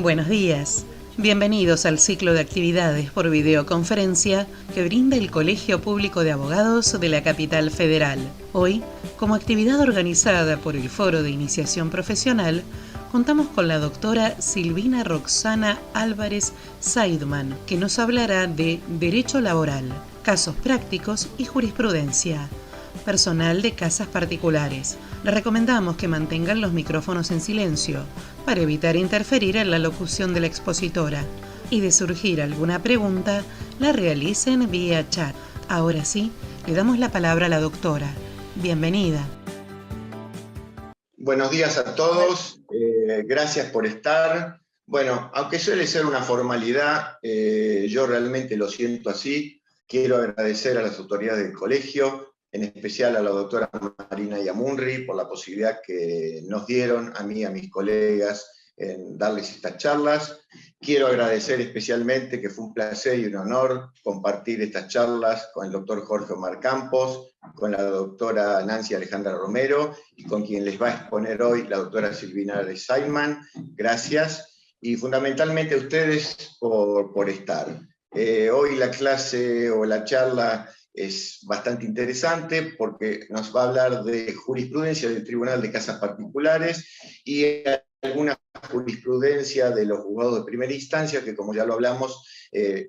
Buenos días. Bienvenidos al ciclo de actividades por videoconferencia que brinda el Colegio Público de Abogados de la Capital Federal. Hoy, como actividad organizada por el Foro de Iniciación Profesional, contamos con la doctora Silvina Roxana Álvarez Seidman, que nos hablará de Derecho Laboral, casos prácticos y jurisprudencia. Personal de casas particulares. Les recomendamos que mantengan los micrófonos en silencio para evitar interferir en la locución de la expositora y de surgir alguna pregunta, la realicen vía chat. Ahora sí, le damos la palabra a la doctora. Bienvenida. Buenos días a todos, gracias por estar. Bueno, aunque suele ser una formalidad, yo realmente lo siento así. Quiero agradecer a las autoridades del colegio, en especial a la doctora Marina Yamunri, por la posibilidad que nos dieron a mí y a mis colegas en darles estas charlas. Quiero agradecer especialmente, que fue un placer y un honor compartir estas charlas con el doctor Jorge Omar Campos, con la doctora Nancy Alejandra Romero y con quien les va a exponer hoy la doctora Silvina Seidman. Gracias. Y fundamentalmente a ustedes por estar. Hoy la clase o la charla es bastante interesante porque nos va a hablar de jurisprudencia del Tribunal de Casas Particulares y alguna jurisprudencia de los juzgados de primera instancia, que como ya lo hablamos,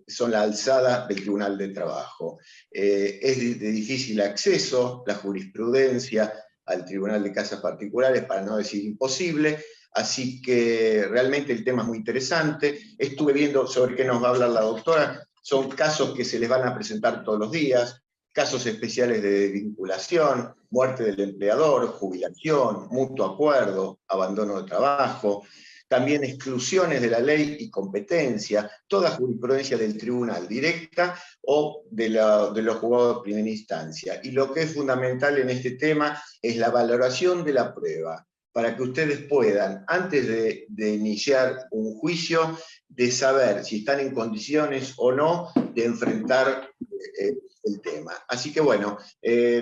son la alzada del Tribunal de Trabajo. Es de difícil acceso la jurisprudencia al Tribunal de Casas Particulares, para no decir imposible, así que realmente el tema es muy interesante. Estuve viendo sobre qué nos va a hablar la doctora. Son casos que se les van a presentar todos los días, casos especiales de vinculación, muerte del empleador, jubilación, mutuo acuerdo, abandono de trabajo, también exclusiones de la ley y competencia, toda jurisprudencia del tribunal directa o de los juzgados de primera instancia. Y lo que es fundamental en este tema es la valoración de la prueba, para que ustedes puedan, antes de iniciar un juicio, de saber si están en condiciones o no de enfrentar el tema. Así que bueno,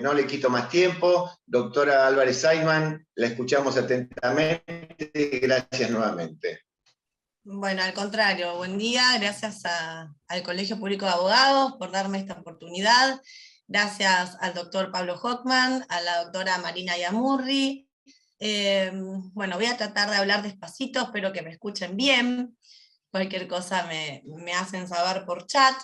no le quito más tiempo. Doctora Álvarez Seidman, la escuchamos atentamente. Gracias nuevamente. Bueno, al contrario, buen día, gracias al Colegio Público de Abogados por darme esta oportunidad, gracias al doctor Pablo Hockman, a la doctora Marina Yamurri. Bueno, voy a tratar de hablar despacito, espero que me escuchen bien, cualquier cosa me hacen saber por chat.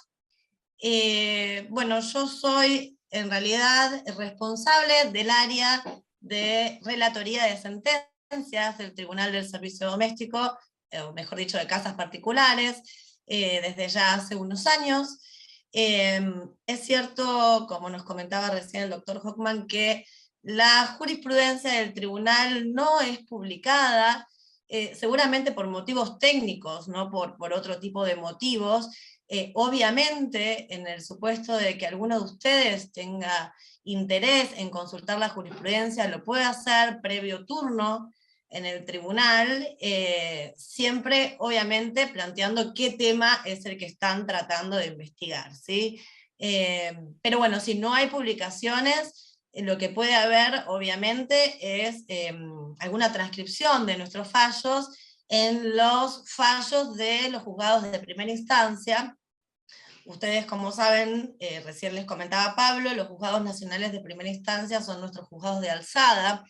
Bueno, yo soy en realidad responsable del área de relatoría de sentencias del Tribunal del Servicio Doméstico, o mejor dicho, de casas particulares, desde ya hace unos años. Es cierto, como nos comentaba recién el doctor Hockman, que la jurisprudencia del tribunal no es publicada, seguramente por motivos técnicos, no por otro tipo de motivos. Obviamente, en el supuesto de que alguno de ustedes tenga interés en consultar la jurisprudencia, lo puede hacer previo turno en el tribunal, siempre obviamente planteando qué tema es el que están tratando de investigar, ¿sí? Pero bueno, si no hay publicaciones, lo que puede haber obviamente es alguna transcripción de nuestros fallos en los fallos de los juzgados de primera instancia. Ustedes, como saben, recién les comentaba Pablo, los juzgados nacionales de primera instancia son nuestros juzgados de alzada,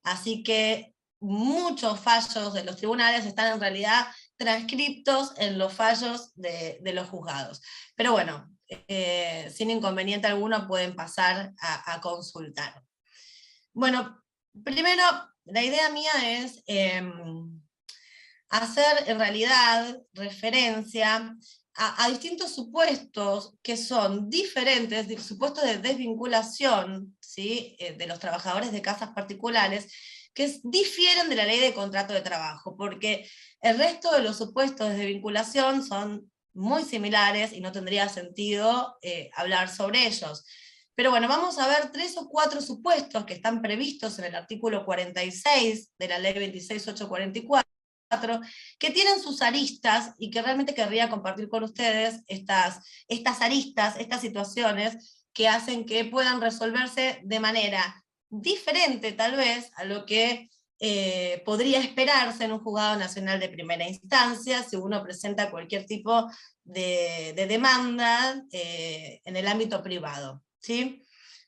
así que muchos fallos de los tribunales están en realidad transcriptos en los fallos de los juzgados. Pero bueno, sin inconveniente alguno pueden pasar a consultar. Bueno, primero, la idea mía es hacer en realidad referencia a distintos supuestos que son diferentes, supuestos de desvinculación, ¿sí? De los trabajadores de casas particulares, que difieren de la ley de contrato de trabajo, porque el resto de los supuestos de desvinculación son muy similares y no tendría sentido hablar sobre ellos. Pero bueno, vamos a ver 3 o 4 supuestos que están previstos en el artículo 46 de la ley 26844, que tienen sus aristas y que realmente querría compartir con ustedes estas aristas, estas situaciones que hacen que puedan resolverse de manera diferente tal vez a lo que podría esperarse en un juzgado nacional de primera instancia si uno presenta cualquier tipo de demanda en el ámbito privado, ¿sí?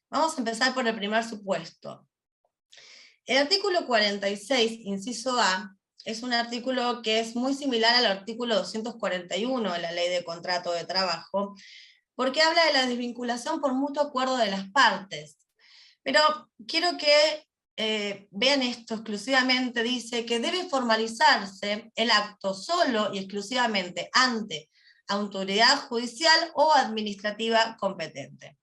Vamos a empezar por el primer supuesto. El artículo 46, inciso A, es un artículo que es muy similar al artículo 241 de la Ley de Contrato de Trabajo, porque habla de la desvinculación por mutuo acuerdo de las partes. Pero quiero que vean esto exclusivamente, dice que debe formalizarse el acto solo y exclusivamente ante autoridad judicial o administrativa competente.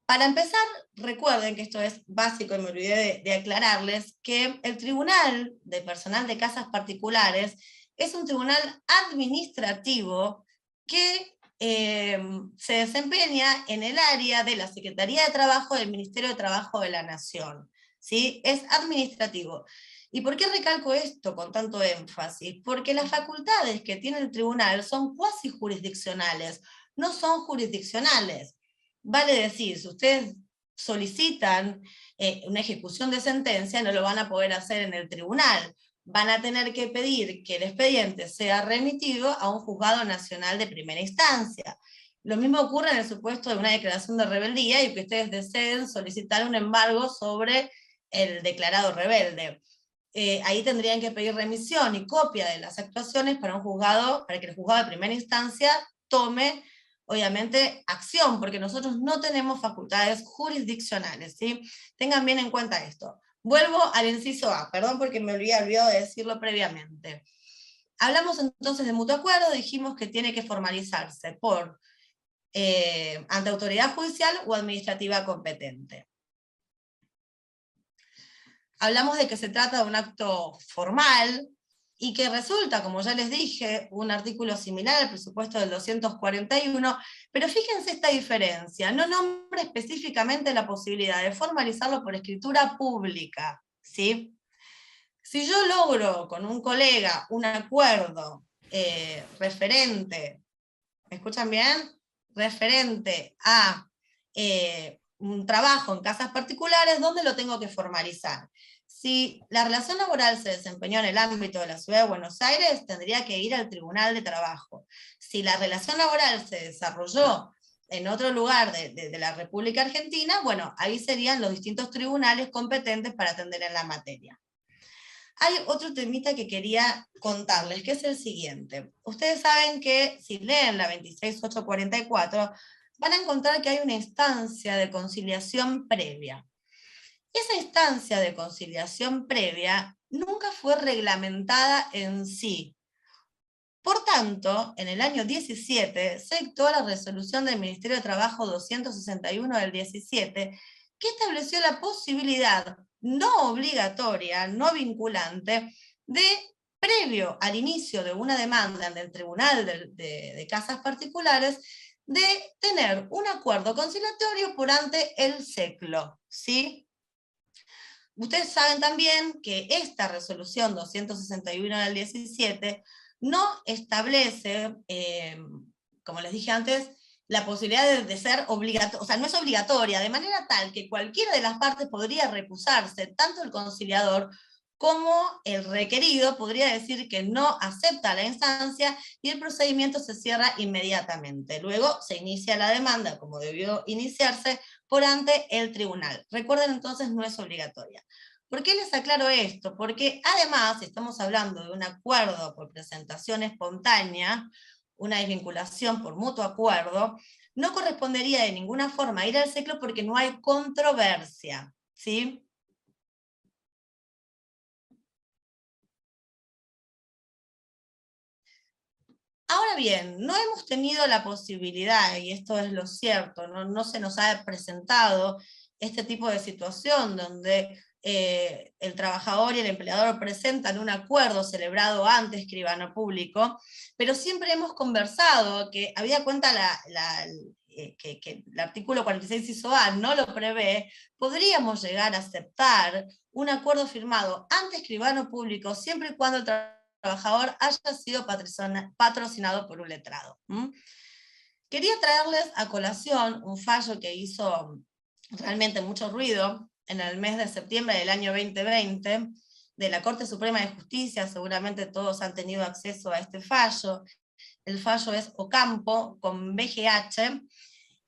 Para empezar, recuerden que esto es básico y me olvidé de aclararles, que el Tribunal de Personal de Casas Particulares es un tribunal administrativo que se desempeña en el área de la Secretaría de Trabajo del Ministerio de Trabajo de la Nación. ¿Sí? Es administrativo. ¿Y por qué recalco esto con tanto énfasis? Porque las facultades que tiene el tribunal son cuasi jurisdiccionales, no son jurisdiccionales. Vale decir, si ustedes solicitan una ejecución de sentencia, no lo van a poder hacer en el tribunal. Van a tener que pedir que el expediente sea remitido a un juzgado nacional de primera instancia. Lo mismo ocurre en el supuesto de una declaración de rebeldía y que ustedes deseen solicitar un embargo sobre el declarado rebelde. Ahí tendrían que pedir remisión y copia de las actuaciones para un juzgado, para que el juzgado de primera instancia tome, obviamente, acción, porque nosotros no tenemos facultades jurisdiccionales, ¿sí? Tengan bien en cuenta esto. Vuelvo al inciso A, perdón porque me había olvidado de decirlo previamente. Hablamos entonces de mutuo acuerdo, dijimos que tiene que formalizarse por ante autoridad judicial o administrativa competente. Hablamos de que se trata de un acto formal y que resulta, como ya les dije, un artículo similar al presupuesto del 241, pero fíjense esta diferencia, no nombra específicamente la posibilidad de formalizarlo por escritura pública, ¿sí? Si yo logro con un colega un acuerdo referente, ¿me escuchan bien? Referente a un trabajo en casas particulares, ¿dónde lo tengo que formalizar? Si la relación laboral se desempeñó en el ámbito de la Ciudad de Buenos Aires, tendría que ir al Tribunal de Trabajo. Si la relación laboral se desarrolló en otro lugar de la República Argentina, bueno, ahí serían los distintos tribunales competentes para atender en la materia. Hay otro temita que quería contarles, que es el siguiente. Ustedes saben que si leen la 26844, van a encontrar que hay una instancia de conciliación previa. Esa instancia de conciliación previa nunca fue reglamentada en sí. Por tanto, en el año 17 se dictó la resolución del Ministerio de Trabajo 261 del 17, que estableció la posibilidad no obligatoria, no vinculante, de, previo al inicio de una demanda en el Tribunal de Casas Particulares, de tener un acuerdo conciliatorio por ante el SECLO, ¿sí? Ustedes saben también que esta resolución 261 del 17 no establece, como les dije antes, la posibilidad de ser obligatoria, o sea, no es obligatoria, de manera tal que cualquiera de las partes podría recusarse, tanto el conciliador como el requerido podría decir que no acepta la instancia y el procedimiento se cierra inmediatamente. Luego se inicia la demanda, como debió iniciarse, por ante el tribunal. Recuerden entonces, no es obligatoria. ¿Por qué les aclaro esto? Porque además estamos hablando de un acuerdo por presentación espontánea, una desvinculación por mutuo acuerdo, no correspondería de ninguna forma ir al SECLO porque no hay controversia, ¿sí? Ahora bien, no hemos tenido la posibilidad, y esto es lo cierto, no se nos ha presentado este tipo de situación donde el trabajador y el empleador presentan un acuerdo celebrado ante escribano público, pero siempre hemos conversado que, habida cuenta que el artículo 46 inciso A no lo prevé, podríamos llegar a aceptar un acuerdo firmado ante escribano público siempre y cuando el trabajador haya sido patrocinado por un letrado. Quería traerles a colación un fallo que hizo realmente mucho ruido en el mes de septiembre del año 2020, de la Corte Suprema de Justicia, seguramente todos han tenido acceso a este fallo. El fallo es Ocampo con BGH.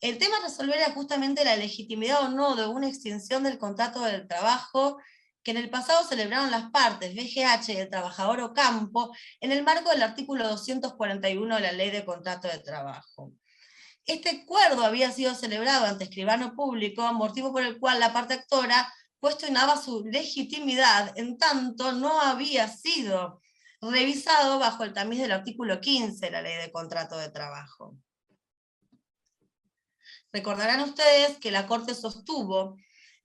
El tema a resolver era justamente la legitimidad o no de una extinción del contrato del trabajo que en el pasado celebraron las partes, BGH y el trabajador Ocampo, en el marco del artículo 241 de la Ley de Contrato de Trabajo. Este acuerdo había sido celebrado ante escribano público, motivo por el cual la parte actora cuestionaba su legitimidad, en tanto no había sido revisado bajo el tamiz del artículo 15 de la Ley de Contrato de Trabajo. Recordarán ustedes que la Corte sostuvo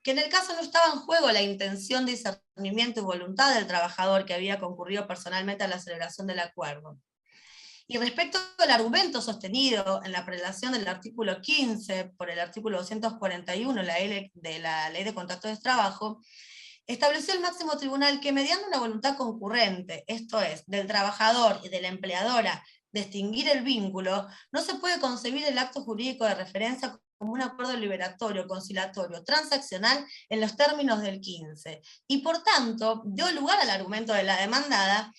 que en el caso no estaba en juego la intención, discernimiento y voluntad del trabajador que había concurrido personalmente a la celebración del acuerdo. Y respecto al argumento sostenido en la prelación del artículo 15 por el artículo 241 de la Ley de Contrato de Trabajo, estableció el máximo tribunal que mediante una voluntad concurrente, esto es, del trabajador y de la empleadora, de extinguir el vínculo, no se puede concebir el acto jurídico de referencia como un acuerdo liberatorio, conciliatorio, transaccional en los términos del 15, y por tanto dio lugar al argumento de la demandada,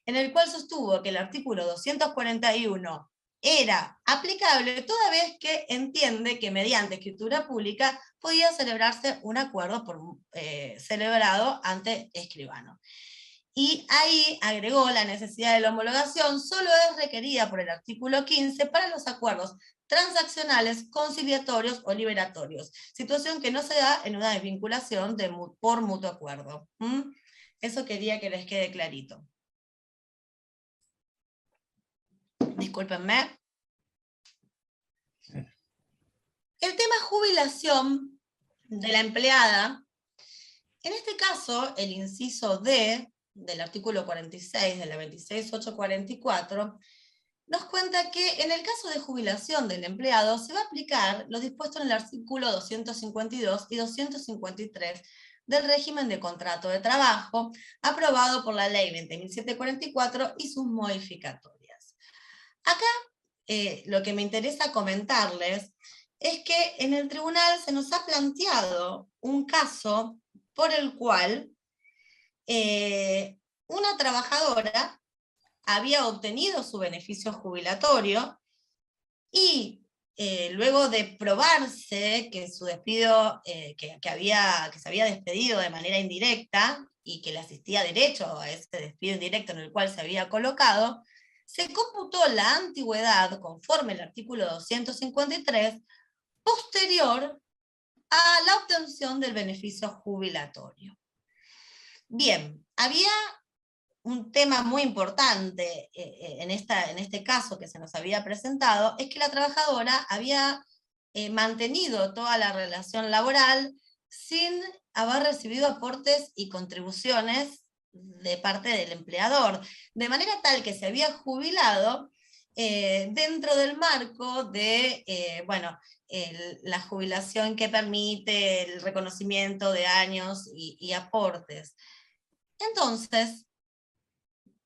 en el cual sostuvo que el artículo 241 era aplicable toda vez que entiende que mediante escritura pública podía celebrarse un acuerdo celebrado ante escribano. Y ahí agregó la necesidad de la homologación solo es requerida por el artículo 15 para los acuerdos transaccionales, conciliatorios o liberatorios, situación que no se da en una desvinculación por mutuo acuerdo. Eso quería que les quede clarito. Discúlpenme. El tema jubilación de la empleada, en este caso, el inciso D del artículo 46 de la 26844, nos cuenta que en el caso de jubilación del empleado se va a aplicar lo dispuesto en el artículo 252 y 253 del régimen de contrato de trabajo, aprobado por la ley 20.744 y sus modificatorias. Acá lo que me interesa comentarles es que en el tribunal se nos ha planteado un caso por el cual una trabajadora había obtenido su beneficio jubilatorio y luego de probarse que su despido, que se había despedido de manera indirecta y que le asistía derecho a ese despido indirecto en el cual se había colocado, se computó la antigüedad conforme al artículo 253 posterior a la obtención del beneficio jubilatorio. Bien, había un tema muy importante en este caso que se nos había presentado, es que la trabajadora había mantenido toda la relación laboral sin haber recibido aportes y contribuciones de parte del empleador, de manera tal que se había jubilado dentro del marco de la jubilación que permite el reconocimiento de años y aportes. Entonces,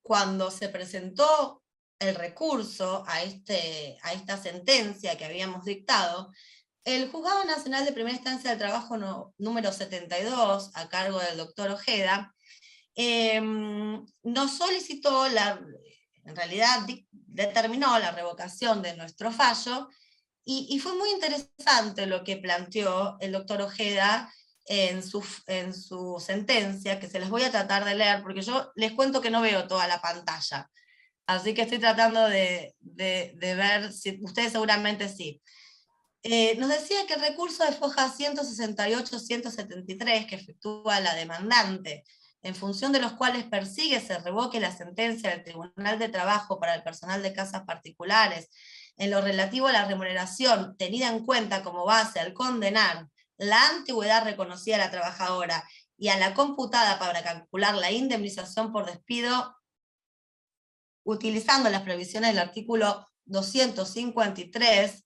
cuando se presentó el recurso a esta sentencia que habíamos dictado, el Juzgado Nacional de Primera Instancia del Trabajo número 72, a cargo del doctor Ojeda, nos solicitó, en realidad determinó la revocación de nuestro fallo, y fue muy interesante lo que planteó el doctor Ojeda en su sentencia, que se las voy a tratar de leer, porque yo les cuento que no veo toda la pantalla, así que estoy tratando de ver, si ustedes seguramente sí. Nos decía que el recurso de foja 168-173 que efectúa la demandante, en función de los cuales persigue se revoque la sentencia del Tribunal de Trabajo para el personal de casas particulares, en lo relativo a la remuneración, tenida en cuenta como base al condenar la antigüedad reconocida a la trabajadora y a la computada para calcular la indemnización por despido, utilizando las previsiones del artículo 253,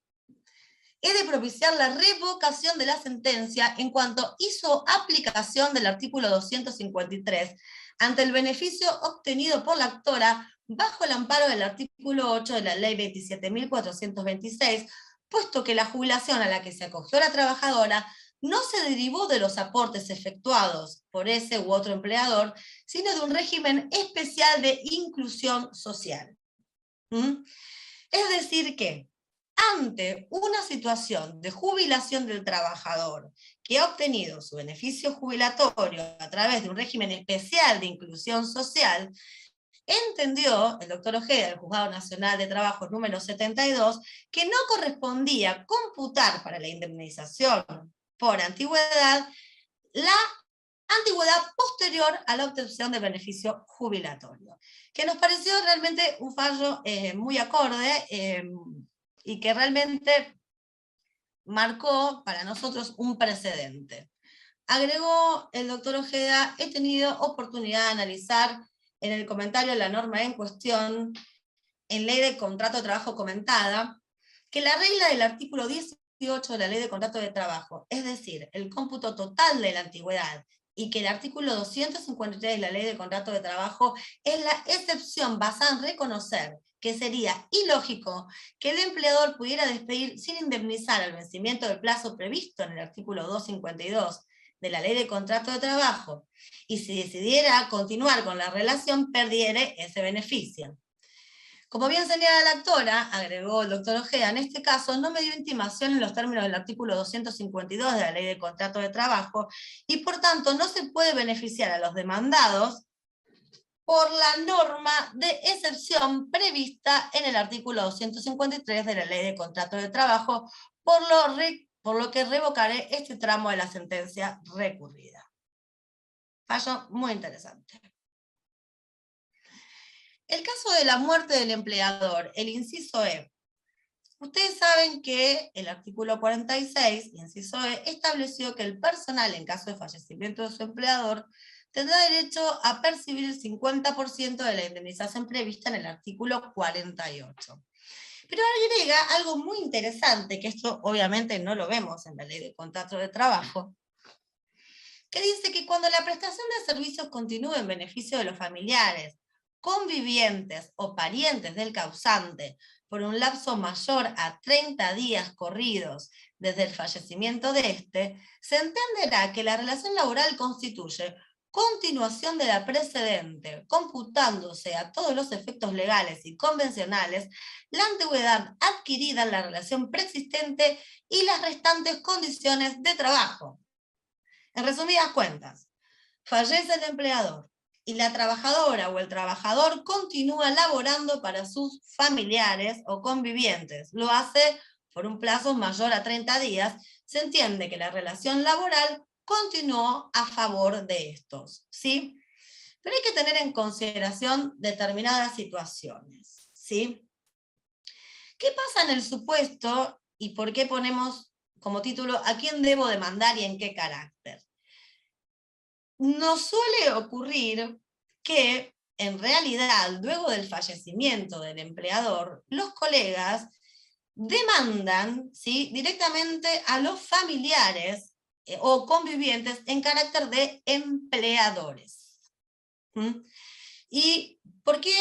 es de propiciar la revocación de la sentencia en cuanto hizo aplicación del artículo 253 ante el beneficio obtenido por la actora bajo el amparo del artículo 8 de la ley 27.426, puesto que la jubilación a la que se acogió la trabajadora no se derivó de los aportes efectuados por ese u otro empleador, sino de un régimen especial de inclusión social. Es decir que, ante una situación de jubilación del trabajador que ha obtenido su beneficio jubilatorio a través de un régimen especial de inclusión social, entendió el doctor Ojeda, del Juzgado Nacional de Trabajo número 72, que no correspondía computar para la indemnización por antigüedad la antigüedad posterior a la obtención del beneficio jubilatorio, que nos pareció realmente un fallo muy acorde y que realmente marcó para nosotros un precedente. Agregó el doctor Ojeda: he tenido oportunidad de analizar en el comentario de la norma en cuestión, en Ley de Contrato de Trabajo comentada, que la regla del artículo 18 de la Ley de Contrato de Trabajo, es decir, el cómputo total de la antigüedad, y que el artículo 253 de la Ley de Contrato de Trabajo es la excepción basada en reconocer que sería ilógico que el empleador pudiera despedir sin indemnizar al vencimiento del plazo previsto en el artículo 252 de la Ley de Contrato de Trabajo, y si decidiera continuar con la relación, perdiere ese beneficio. Como bien señala la actora, agregó el doctor Ojeda, en este caso no me dio intimación en los términos del artículo 252 de la Ley de Contrato de Trabajo, y por tanto no se puede beneficiar a los demandados por la norma de excepción prevista en el artículo 253 de la Ley de Contrato de Trabajo, por lo que revocaré este tramo de la sentencia recurrida. Fallo muy interesante. El caso de la muerte del empleador, el inciso E. Ustedes saben que el artículo 46, inciso E, estableció que el personal, en caso de fallecimiento de su empleador, tendrá derecho a percibir el 50% de la indemnización prevista en el artículo 48. Pero agrega algo muy interesante, que esto obviamente no lo vemos en la Ley de Contrato de Trabajo, que dice que cuando la prestación de servicios continúe en beneficio de los familiares, convivientes o parientes del causante por un lapso mayor a 30 días corridos desde el fallecimiento de éste, se entenderá que la relación laboral constituye continuación de la precedente, computándose a todos los efectos legales y convencionales la antigüedad adquirida en la relación preexistente y las restantes condiciones de trabajo. En resumidas cuentas, fallece el empleador y la trabajadora o el trabajador continúa laborando para sus familiares o convivientes. Lo hace por un plazo mayor a 30 días. Se entiende que la relación laboral continuó a favor de estos, ¿sí? Pero hay que tener en consideración determinadas situaciones, ¿sí? ¿Qué pasa en el supuesto y por qué ponemos como título ¿a quién debo demandar y en qué carácter? Nos suele ocurrir que, en realidad, luego del fallecimiento del empleador, los colegas demandan, ¿sí?, directamente a los familiares o convivientes en carácter de empleadores. ¿Y por qué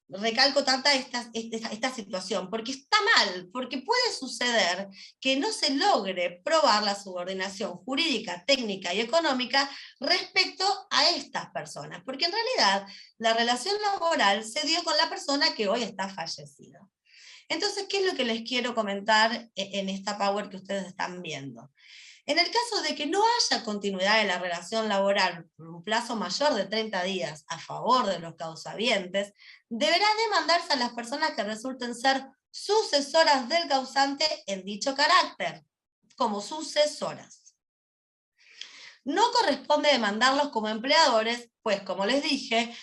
recalco tanta esta situación? Porque está mal, porque puede suceder que no se logre probar la subordinación jurídica, técnica y económica respecto a estas personas, porque en realidad la relación laboral se dio con la persona que hoy está fallecida. Entonces, ¿qué es lo que les quiero comentar en esta PowerPoint que ustedes están viendo? En el caso de que no haya continuidad de la relación laboral por un plazo mayor de 30 días a favor de los causavientes, deberá demandarse a las personas que resulten ser sucesoras del causante en dicho carácter, como sucesoras. No corresponde demandarlos como empleadores, pues como les dije,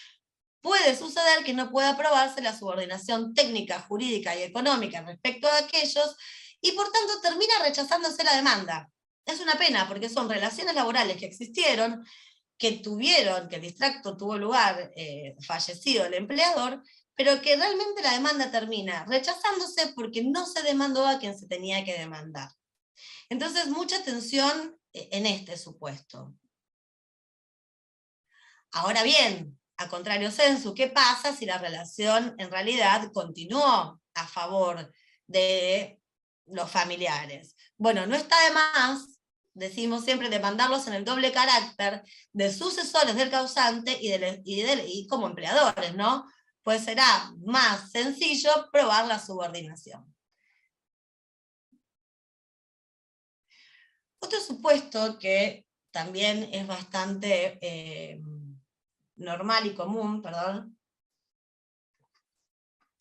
puede suceder que no pueda aprobarse la subordinación técnica, jurídica y económica respecto a aquellos, y por tanto termina rechazándose la demanda. Es una pena, porque son relaciones laborales que existieron, que el distracto tuvo lugar fallecido el empleador, pero que realmente la demanda termina rechazándose porque no se demandó a quien se tenía que demandar. Entonces, mucha atención en este supuesto. Ahora bien, a contrario sensu, ¿qué pasa si la relación en realidad continuó a favor de los familiares. Bueno, no está de más, decimos siempre, demandarlos en el doble carácter de sucesores del causante y como empleadores, ¿no? Pues será más sencillo probar la subordinación. Otro supuesto que también es bastante normal y común,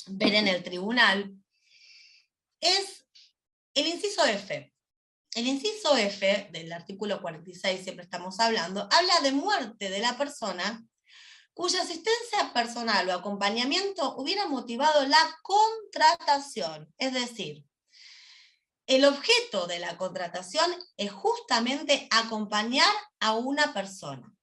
ver en el tribunal, es el inciso F. El inciso F del artículo 46, siempre estamos hablando, habla de muerte de la persona cuya asistencia personal o acompañamiento hubiera motivado la contratación. Es decir, el objeto de la contratación es justamente acompañar a una persona,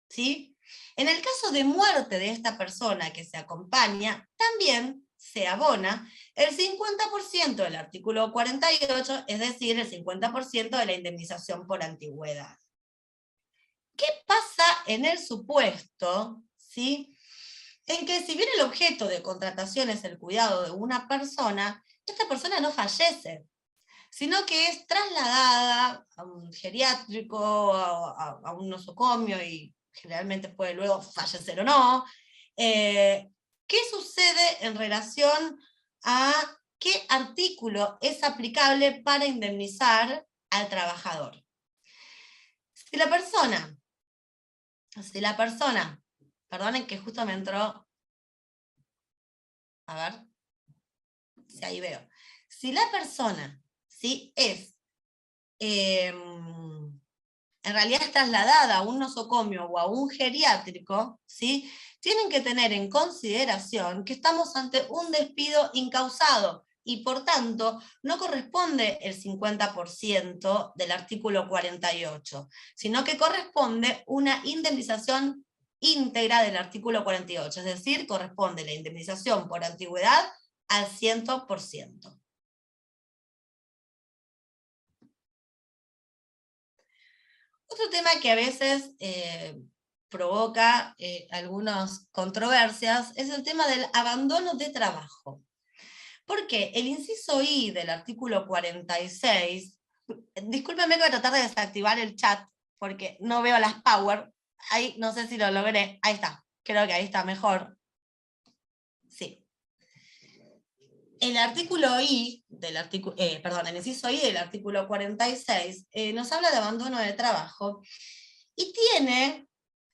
¿sí? En el caso de muerte de esta persona que se acompaña, también se abona el 50% del artículo 48, es decir, el 50% de la indemnización por antigüedad. ¿Qué pasa en el supuesto, ¿sí?, en que si bien el objeto de contratación es el cuidado de una persona, esta persona no fallece, sino que es trasladada a un geriátrico, a un nosocomio, y generalmente puede luego fallecer o no? ¿Qué sucede en relación a qué artículo es aplicable para indemnizar al trabajador? Si la persona, perdonen que justo me entró, a ver, si ahí veo, si la persona, ¿sí?, es, en realidad es trasladada a un nosocomio o a un geriátrico, ¿sí?, tienen que tener en consideración que estamos ante un despido incausado, y por tanto no corresponde el 50% del artículo 48, sino que corresponde una indemnización íntegra del artículo 48, es decir, corresponde la indemnización por antigüedad al 100%. Otro tema que a veces provoca algunas controversias es el tema del abandono de trabajo. Porque el inciso I del artículo 46, discúlpenme que voy a tratar de desactivar el chat, porque no veo las power, ahí no sé si lo logré, ahí está, creo que ahí está mejor. Sí. El artículo I, el inciso I del artículo 46, nos habla de abandono de trabajo, y tiene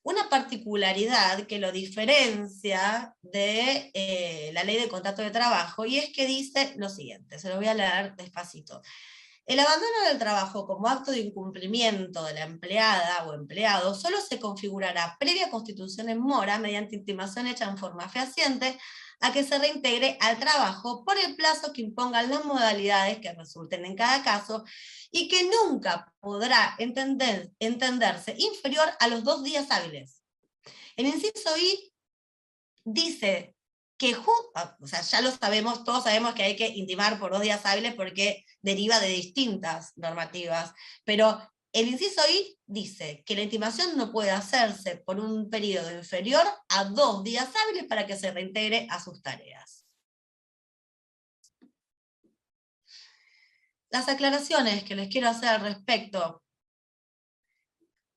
una particularidad que lo diferencia de la ley de contrato de trabajo, y es que dice lo siguiente, se lo voy a leer despacito. El abandono del trabajo como acto de incumplimiento de la empleada o empleado solo se configurará previa constitución en mora mediante intimación hecha en forma fehaciente a que se reintegre al trabajo por el plazo que impongan las modalidades que resulten en cada caso, y que nunca podrá entenderse inferior a los 2 días hábiles. El inciso I dice que, o sea, ya lo sabemos, todos sabemos que hay que intimar por 2 días hábiles porque deriva de distintas normativas, pero el inciso I dice que la intimación no puede hacerse por un periodo inferior a 2 días hábiles para que se reintegre a sus tareas. Las aclaraciones que les quiero hacer al respecto: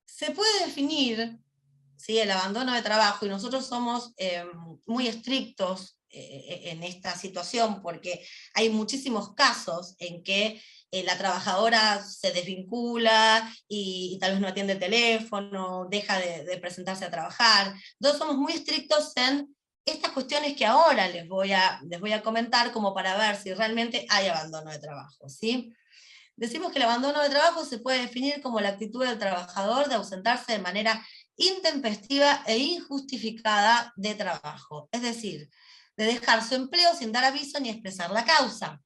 se puede definir, ¿sí?, el abandono de trabajo, y nosotros somos muy estrictos en esta situación, porque hay muchísimos casos en que la trabajadora se desvincula y tal vez no atiende el teléfono, deja de presentarse a trabajar. Entonces somos muy estrictos en estas cuestiones que ahora les voy a comentar, como para ver si realmente hay abandono de trabajo, ¿sí? Decimos que el abandono de trabajo se puede definir como la actitud del trabajador de ausentarse de manera intempestiva e injustificada de trabajo, es decir, de dejar su empleo sin dar aviso ni expresar la causa.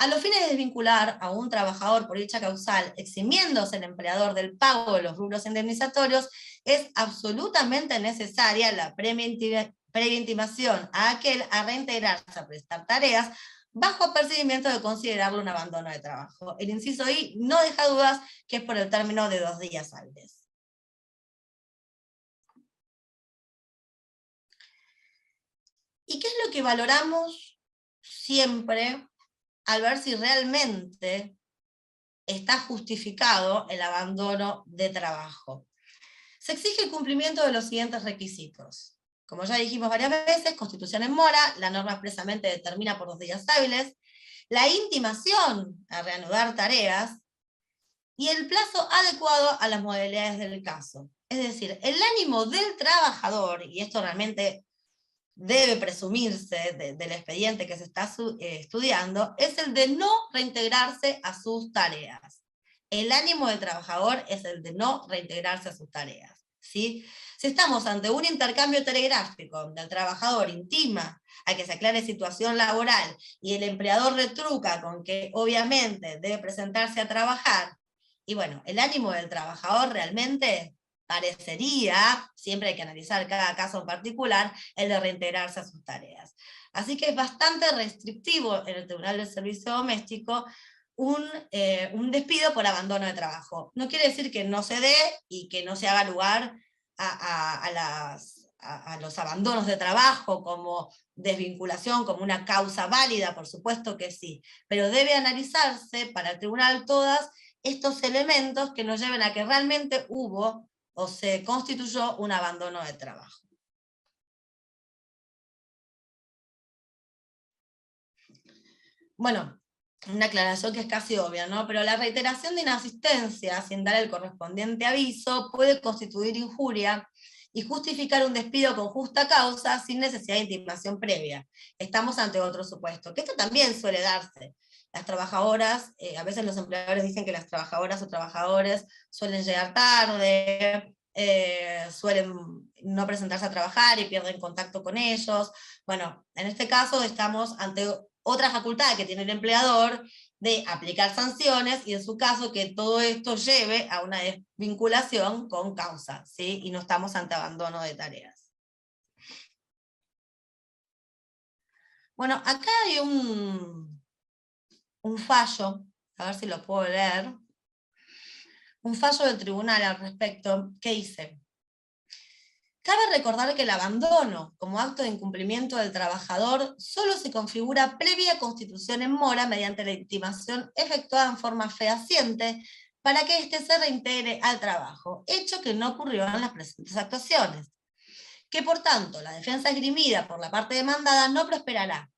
A los fines de desvincular a un trabajador por dicha causal, eximiéndose el empleador del pago de los rubros indemnizatorios, es absolutamente necesaria la previa intimación a aquel a reintegrarse a prestar tareas, bajo apercibimiento de considerarlo un abandono de trabajo. El inciso I no deja dudas que es por el término de 2 días hábiles. ¿Y qué es lo que valoramos siempre al ver si realmente está justificado el abandono de trabajo. Se exige el cumplimiento de los siguientes requisitos. Como ya dijimos varias veces, constitución en mora, la norma expresamente determina por 2 días hábiles, la intimación a reanudar tareas, y el plazo adecuado a las modalidades del caso. Es decir, el ánimo del trabajador, y esto realmente debe presumirse del expediente que se está estudiando, es el de no reintegrarse a sus tareas. El ánimo del trabajador es el de no reintegrarse a sus tareas. ¿Sí? Si estamos ante un intercambio telegráfico donde el trabajador intima a que se aclare situación laboral y el empleador retruca con que obviamente debe presentarse a trabajar, y bueno, el ánimo del trabajador realmente parecería, siempre hay que analizar cada caso en particular, el de reintegrarse a sus tareas. Así que es bastante restrictivo en el Tribunal del Servicio Doméstico un despido por abandono de trabajo. No quiere decir que no se dé y que no se haga lugar a los abandonos de trabajo como desvinculación, como una causa válida, por supuesto que sí, pero debe analizarse para el tribunal todas estos elementos que nos lleven a que realmente hubo o se constituyó un abandono de trabajo. Bueno, una aclaración que es casi obvia, ¿no? Pero la reiteración de inasistencia sin dar el correspondiente aviso puede constituir injuria y justificar un despido con justa causa sin necesidad de intimación previa. Estamos ante otro supuesto, que esto también suele darse. Las trabajadoras, a veces los empleadores dicen que las trabajadoras o trabajadores suelen llegar tarde, suelen no presentarse a trabajar y pierden contacto con ellos. Bueno, en este caso estamos ante otra facultad que tiene el empleador de aplicar sanciones, y en su caso que todo esto lleve a una desvinculación con causa, ¿sí? Y no estamos ante abandono de tareas. Bueno, acá hay un fallo, a ver si lo puedo leer, un fallo del tribunal al respecto, que dice: cabe recordar que el abandono como acto de incumplimiento del trabajador solo se configura previa constitución en mora mediante la intimación efectuada en forma fehaciente para que éste se reintegre al trabajo, hecho que no ocurrió en las presentes actuaciones. Que por tanto la defensa esgrimida por la parte demandada no prosperará.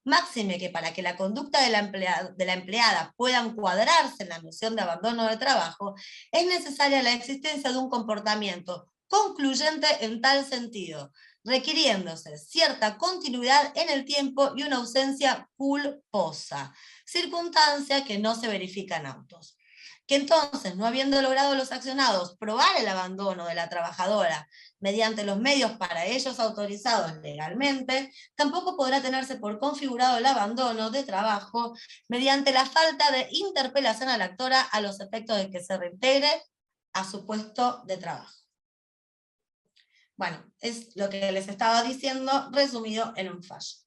Máxime que para que la conducta de la empleada pueda encuadrarse en la noción de abandono de trabajo, es necesaria la existencia de un comportamiento concluyente en tal sentido, requiriéndose cierta continuidad en el tiempo y una ausencia culposa, circunstancia que no se verifica en autos. Que entonces, no habiendo logrado los accionados probar el abandono de la trabajadora mediante los medios para ellos autorizados legalmente, tampoco podrá tenerse por configurado el abandono de trabajo mediante la falta de interpelación a la actora a los efectos de que se reintegre a su puesto de trabajo. Bueno, es lo que les estaba diciendo resumido en un fallo.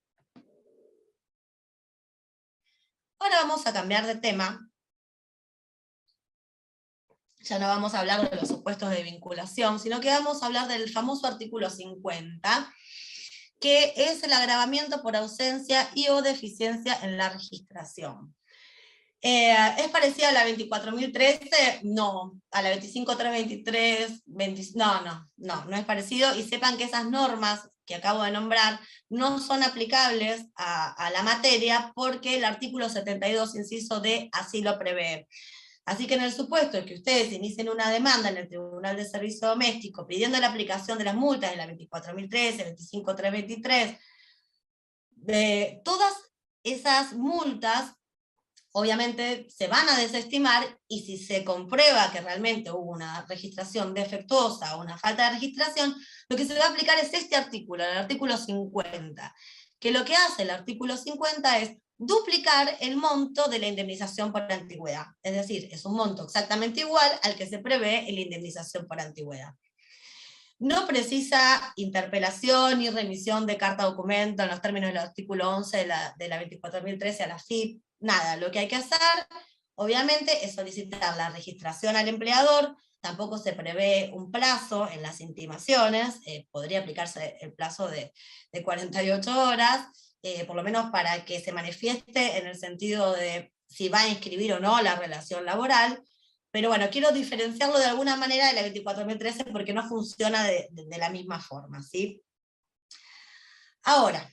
Ahora vamos a cambiar de tema. Ya no vamos a hablar de los supuestos de vinculación, sino que vamos a hablar del famoso artículo 50, que es el agravamiento por ausencia y o deficiencia en la registración. ¿Es parecida a la 24.013? No. ¿A la 25.323? No es parecido, y sepan que esas normas que acabo de nombrar no son aplicables a la materia porque el artículo 72, inciso D, así lo prevé. Así que en el supuesto de que ustedes inicien una demanda en el Tribunal de Servicio Doméstico pidiendo la aplicación de las multas de la 24.013, 25.323, de todas esas multas obviamente se van a desestimar, y si se comprueba que realmente hubo una registración defectuosa o una falta de registración, lo que se va a aplicar es este artículo, el artículo 50, que lo que hace el artículo 50 es duplicar el monto de la indemnización por antigüedad. Es decir, es un monto exactamente igual al que se prevé en la indemnización por antigüedad. No precisa interpelación ni remisión de carta documento en los términos del artículo 11 de la 24.013 a la FIP, nada. Lo que hay que hacer, obviamente, es solicitar la registración al empleador tampoco se prevé un plazo en las intimaciones, podría aplicarse el plazo de 48 horas, por lo menos para que se manifieste en el sentido de si va a inscribir o no la relación laboral. Pero bueno, quiero diferenciarlo de alguna manera de la 24.013 porque no funciona de la misma forma, ¿sí? Ahora,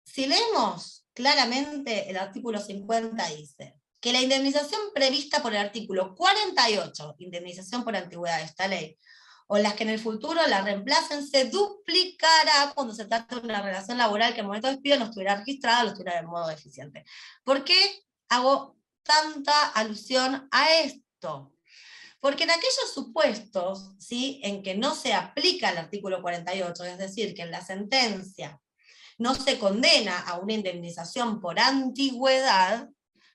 si leemos claramente el artículo 50 dice que la indemnización prevista por el artículo 48, indemnización por antigüedad de esta ley, o las que en el futuro la reemplacen, se duplicará cuando se trate de una relación laboral que en el momento de despido no estuviera registrada o lo estuviera de modo deficiente. ¿Por qué hago tanta alusión a esto? Porque en aquellos supuestos, ¿sí?, en que no se aplica el artículo 48, es decir, que en la sentencia no se condena a una indemnización por antigüedad,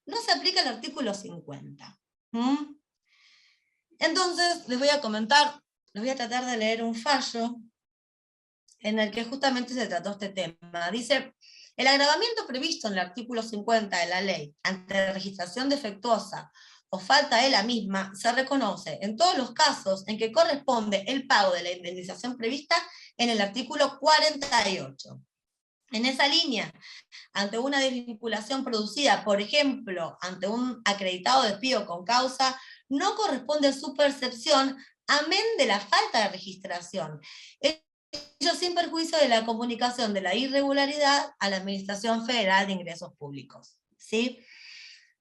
no se aplica el artículo 50. Entonces, les voy a comentar, les voy a tratar de leer un fallo en el que justamente se trató este tema. Dice, el agravamiento previsto en el artículo 50 de la ley ante registración defectuosa o falta de la misma se reconoce en todos los casos en que corresponde el pago de la indemnización prevista en el artículo 48. En esa línea, ante una desvinculación producida, por ejemplo, ante un acreditado despido con causa, no corresponde su percepción, amén de la falta de registración, ello sin perjuicio de la comunicación de la irregularidad a la Administración Federal de Ingresos Públicos. ¿Sí?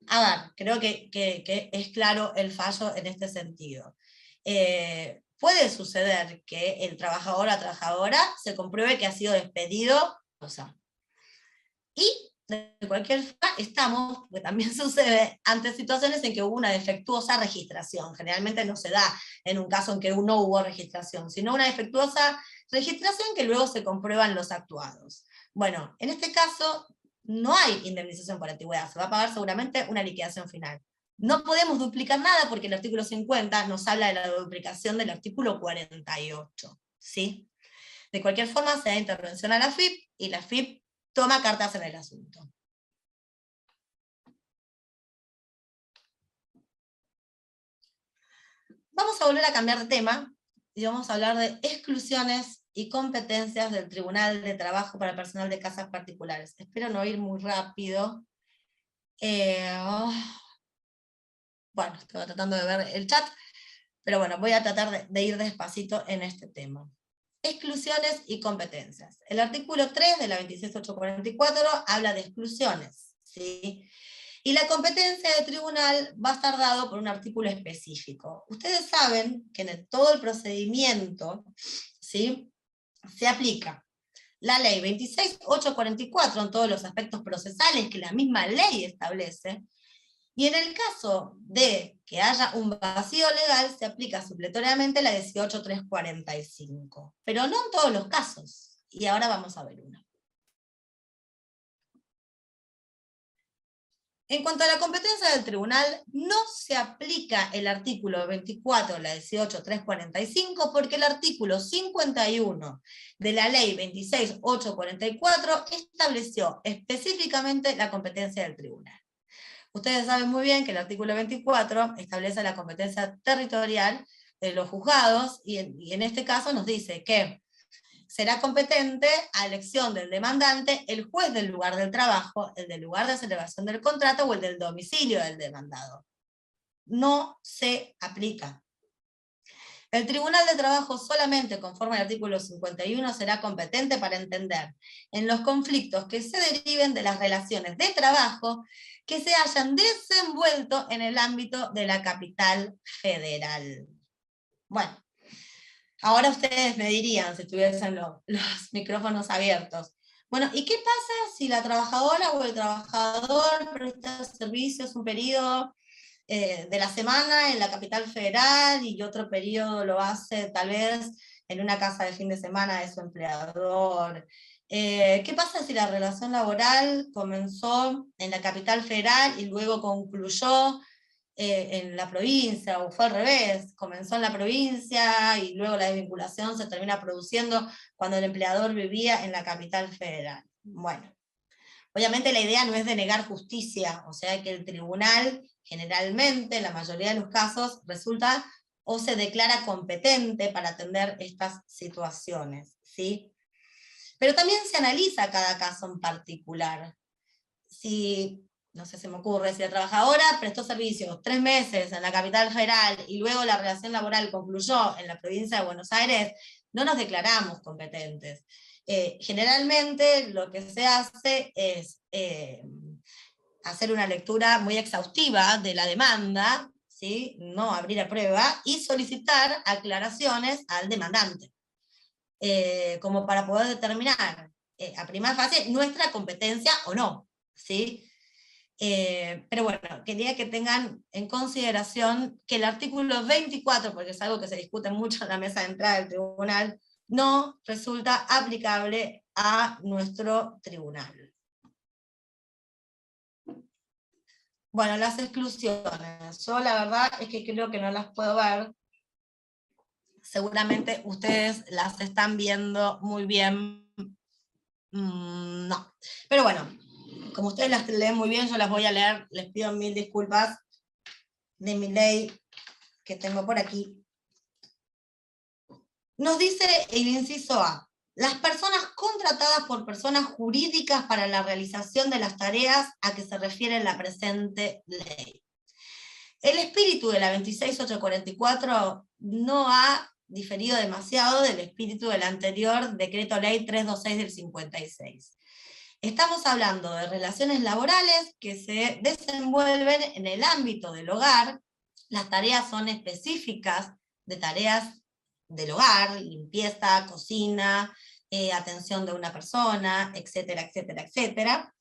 A ver, creo que es claro el fallo en este sentido. Puede suceder que el trabajador o la trabajadora se compruebe que ha sido despedido, y de cualquier forma estamos, porque también sucede, ante situaciones en que hubo una defectuosa registración. Generalmente no se da en un caso en que no hubo registración, sino una defectuosa registración que luego se comprueban los actuados. Bueno, en este caso no hay indemnización por antigüedad, se va a pagar seguramente una liquidación final. No podemos duplicar nada porque el artículo 50 nos habla de la duplicación del artículo 48, ¿sí? De cualquier forma se da intervención a la FIP y la FIP toma cartas en el asunto. Vamos a volver a cambiar de tema y vamos a hablar de exclusiones y competencias del Tribunal de Trabajo para el personal de casas particulares. Espero no ir muy rápido. Bueno, estoy tratando de ver el chat, pero bueno, voy a tratar de ir despacito en este tema. Exclusiones y competencias. El artículo 3 de la 26844 habla de exclusiones, ¿sí? Y la competencia del tribunal va a estar dado por un artículo específico. Ustedes saben que en todo el procedimiento, ¿sí?, se aplica la ley 26844 en todos los aspectos procesales que la misma ley establece, y en el caso de que haya un vacío legal, se aplica supletoriamente la 18345, pero no en todos los casos. Y ahora vamos a ver uno. En cuanto a la competencia del tribunal, no se aplica el artículo 24 de la 18345 porque el artículo 51 de la ley 26844 estableció específicamente la competencia del tribunal. Ustedes saben muy bien que el artículo 24 establece la competencia territorial de los juzgados y en este caso nos dice que será competente a elección del demandante el juez del lugar del trabajo, el del lugar de celebración del contrato o el del domicilio del demandado. No se aplica. El Tribunal de Trabajo solamente conforme al artículo 51 será competente para entender en los conflictos que se deriven de las relaciones de trabajo que se hayan desenvuelto en el ámbito de la capital federal. Bueno, ahora ustedes me dirían, si tuviesen los micrófonos abiertos, bueno, ¿y qué pasa si la trabajadora o el trabajador presta servicios un periodo de la semana en la capital federal y otro periodo lo hace tal vez en una casa de fin de semana de su empleador? ¿Qué pasa si la relación laboral comenzó en la capital federal y luego concluyó en la provincia, o fue al revés, comenzó en la provincia y luego la desvinculación se termina produciendo cuando el empleador vivía en la capital federal? Bueno, obviamente la idea no es denegar justicia, o sea que el tribunal generalmente, en la mayoría de los casos, resulta o se declara competente para atender estas situaciones, ¿sí? Pero también se analiza cada caso en particular. Si, no sé, se me ocurre, si la trabajadora prestó servicios 3 meses en la capital federal y luego la relación laboral concluyó en la provincia de Buenos Aires, no nos declaramos competentes. Generalmente lo que se hace es hacer una lectura muy exhaustiva de la demanda, ¿sí? No abrir a prueba, y solicitar aclaraciones al demandante, como para poder determinar a primera fase nuestra competencia o no, ¿sí? Pero bueno, quería que tengan en consideración que el artículo 24, porque es algo que se discute mucho en la mesa de entrada del tribunal, no resulta aplicable a nuestro tribunal. Bueno, las exclusiones. Yo la verdad es que creo que no las puedo ver. Seguramente ustedes las están viendo muy bien. No. Pero bueno, como ustedes las leen muy bien, yo las voy a leer. Les pido 1000 disculpas de mi ley que tengo por aquí. Nos dice el inciso A: las personas contratadas por personas jurídicas para la realización de las tareas a que se refiere la presente ley. El espíritu de la 26844 no ha diferido demasiado del espíritu del anterior decreto ley 326 del 56. Estamos hablando de relaciones laborales que se desenvuelven en el ámbito del hogar. Las tareas son específicas de tareas del hogar: limpieza, cocina, atención de una persona, etcétera, etcétera, etcétera.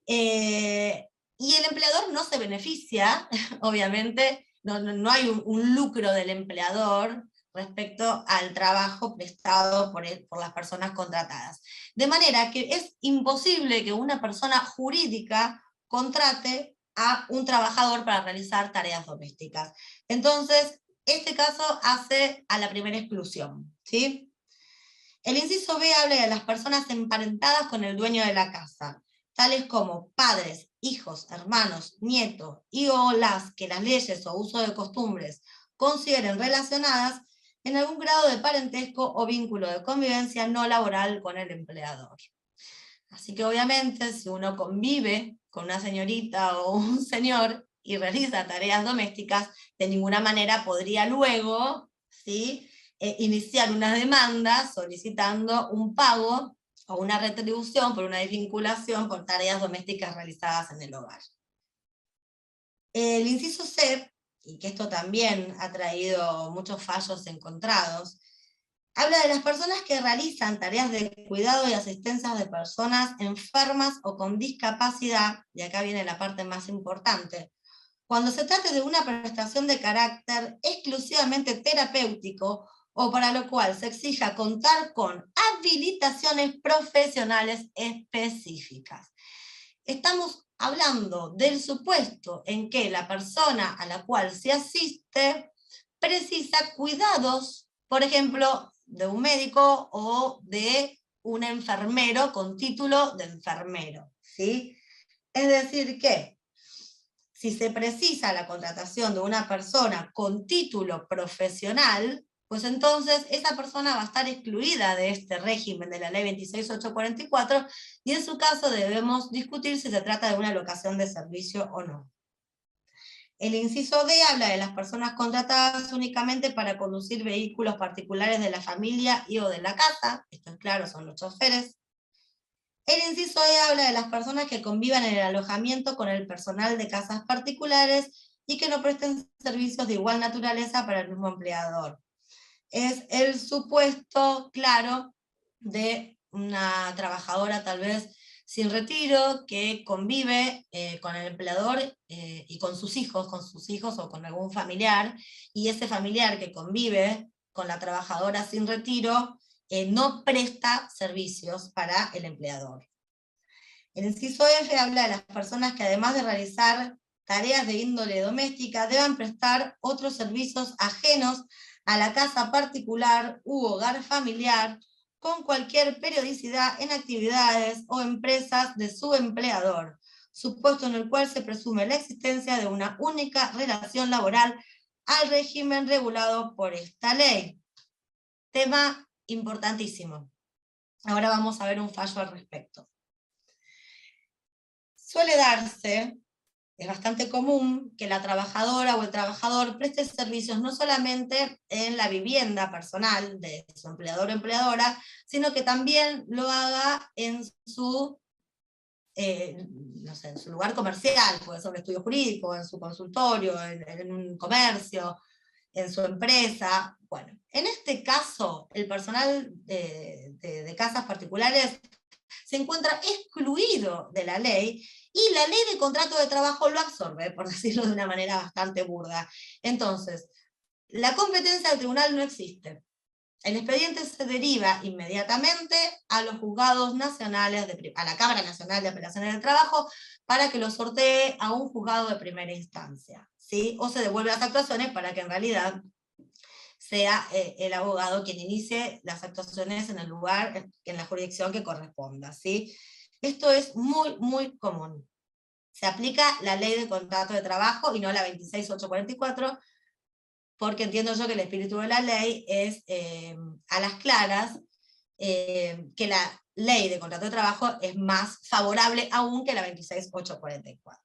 Y el empleador no se beneficia, obviamente, no hay un lucro del empleador respecto al trabajo prestado por las personas contratadas. De manera que es imposible que una persona jurídica contrate a un trabajador para realizar tareas domésticas. Entonces, este caso hace a la primera exclusión, ¿sí? El inciso B habla de las personas emparentadas con el dueño de la casa, tales como padres, hijos, hermanos, nietos, y o las que las leyes o uso de costumbres consideren relacionadas en algún grado de parentesco o vínculo de convivencia no laboral con el empleador. Así que obviamente si uno convive con una señorita o un señor y realiza tareas domésticas, de ninguna manera podría luego, ¿sí?, iniciar una demanda solicitando un pago o una retribución por una desvinculación por tareas domésticas realizadas en el hogar. El inciso C, y que esto también ha traído muchos fallos encontrados, habla de las personas que realizan tareas de cuidado y asistencia de personas enfermas o con discapacidad, y acá viene la parte más importante, cuando se trate de una prestación de carácter exclusivamente terapéutico o para lo cual se exija contar con habilitaciones profesionales específicas. Estamos hablando del supuesto en que la persona a la cual se asiste precisa cuidados, por ejemplo, de un médico o de un enfermero con título de enfermero, ¿sí? Es decir que si se precisa la contratación de una persona con título profesional, pues entonces esa persona va a estar excluida de este régimen de la ley 26844, y en su caso debemos discutir si se trata de una locación de servicio o no. El inciso D habla de las personas contratadas únicamente para conducir vehículos particulares de la familia y o de la casa, esto es claro, son los choferes. El inciso E habla de las personas que convivan en el alojamiento con el personal de casas particulares y que no presten servicios de igual naturaleza para el mismo empleador. Es el supuesto claro de una trabajadora tal vez sin retiro que convive con el empleador y con sus hijos o con algún familiar, y ese familiar que convive con la trabajadora sin retiro no presta servicios para el empleador. El inciso F habla de las personas que además de realizar tareas de índole doméstica deban prestar otros servicios ajenos a la casa particular u hogar familiar con cualquier periodicidad en actividades o empresas de su empleador, supuesto en el cual se presume la existencia de una única relación laboral al régimen regulado por esta ley. Tema importantísimo. Ahora vamos a ver un fallo al respecto. Suele darse, es bastante común, que la trabajadora o el trabajador preste servicios no solamente en la vivienda personal de su empleador o empleadora, sino que también lo haga en su, no sé, en su lugar comercial, puede ser un estudio jurídico, en su consultorio, en un comercio, en su empresa. Bueno, en este caso, el personal de casas particulares se encuentra excluido de la ley, y la ley de contrato de trabajo lo absorbe, por decirlo de una manera bastante burda. Entonces, la competencia del tribunal no existe. El expediente se deriva inmediatamente a los juzgados nacionales, a la Cámara Nacional de Apelaciones del Trabajo, para que lo sortee a un juzgado de primera instancia, ¿sí? O se devuelve las actuaciones para que en realidad sea el abogado quien inicie las actuaciones en el lugar, en la jurisdicción que corresponda, ¿sí? Esto es muy, muy común. Se aplica la ley de contrato de trabajo y no la 26844, porque entiendo yo que el espíritu de la ley es, a las claras, que la ley de contrato de trabajo es más favorable aún que la 26844.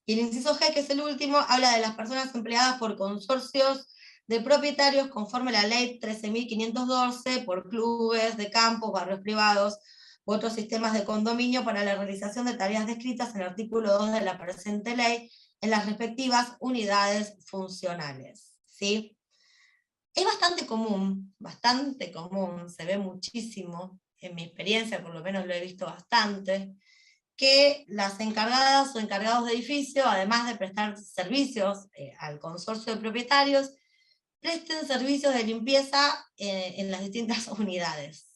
Y el inciso G, que es el último, habla de las personas empleadas por consorcios de propietarios conforme a la ley 13.512, por clubes de campos, barrios privados u otros sistemas de condominio para la realización de tareas descritas en el artículo 2 de la presente ley en las respectivas unidades funcionales, ¿sí? Es bastante común, se ve muchísimo, en mi experiencia por lo menos lo he visto bastante, que las encargadas o encargados de edificio, además de prestar servicios al consorcio de propietarios, presten servicios de limpieza en las distintas unidades.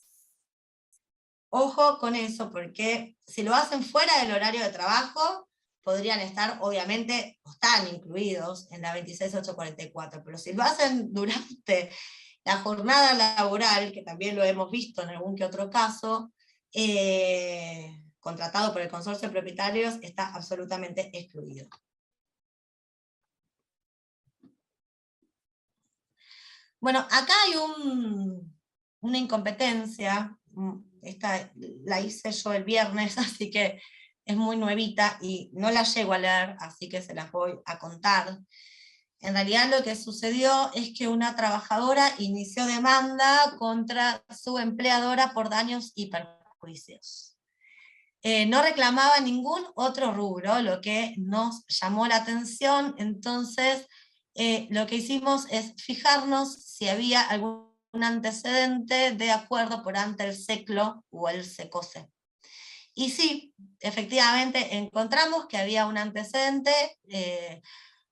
Ojo con eso, porque si lo hacen fuera del horario de trabajo, podrían estar, obviamente, o están incluidos en la 26844, pero si lo hacen durante la jornada laboral, que también lo hemos visto en algún que otro caso, contratado por el consorcio de propietarios, está absolutamente excluido. Bueno, acá hay una incompetencia, esta la hice yo el viernes, así que es muy nuevita y no la llego a leer, así que se las voy a contar. En realidad lo que sucedió es que una trabajadora inició demanda contra su empleadora por daños y perjuicios. No reclamaba ningún otro rubro, lo que nos llamó la atención. Entonces lo que hicimos es fijarnos si había algún antecedente de acuerdo por ante el SECLO o el SECOSE. Y sí, efectivamente encontramos que había un antecedente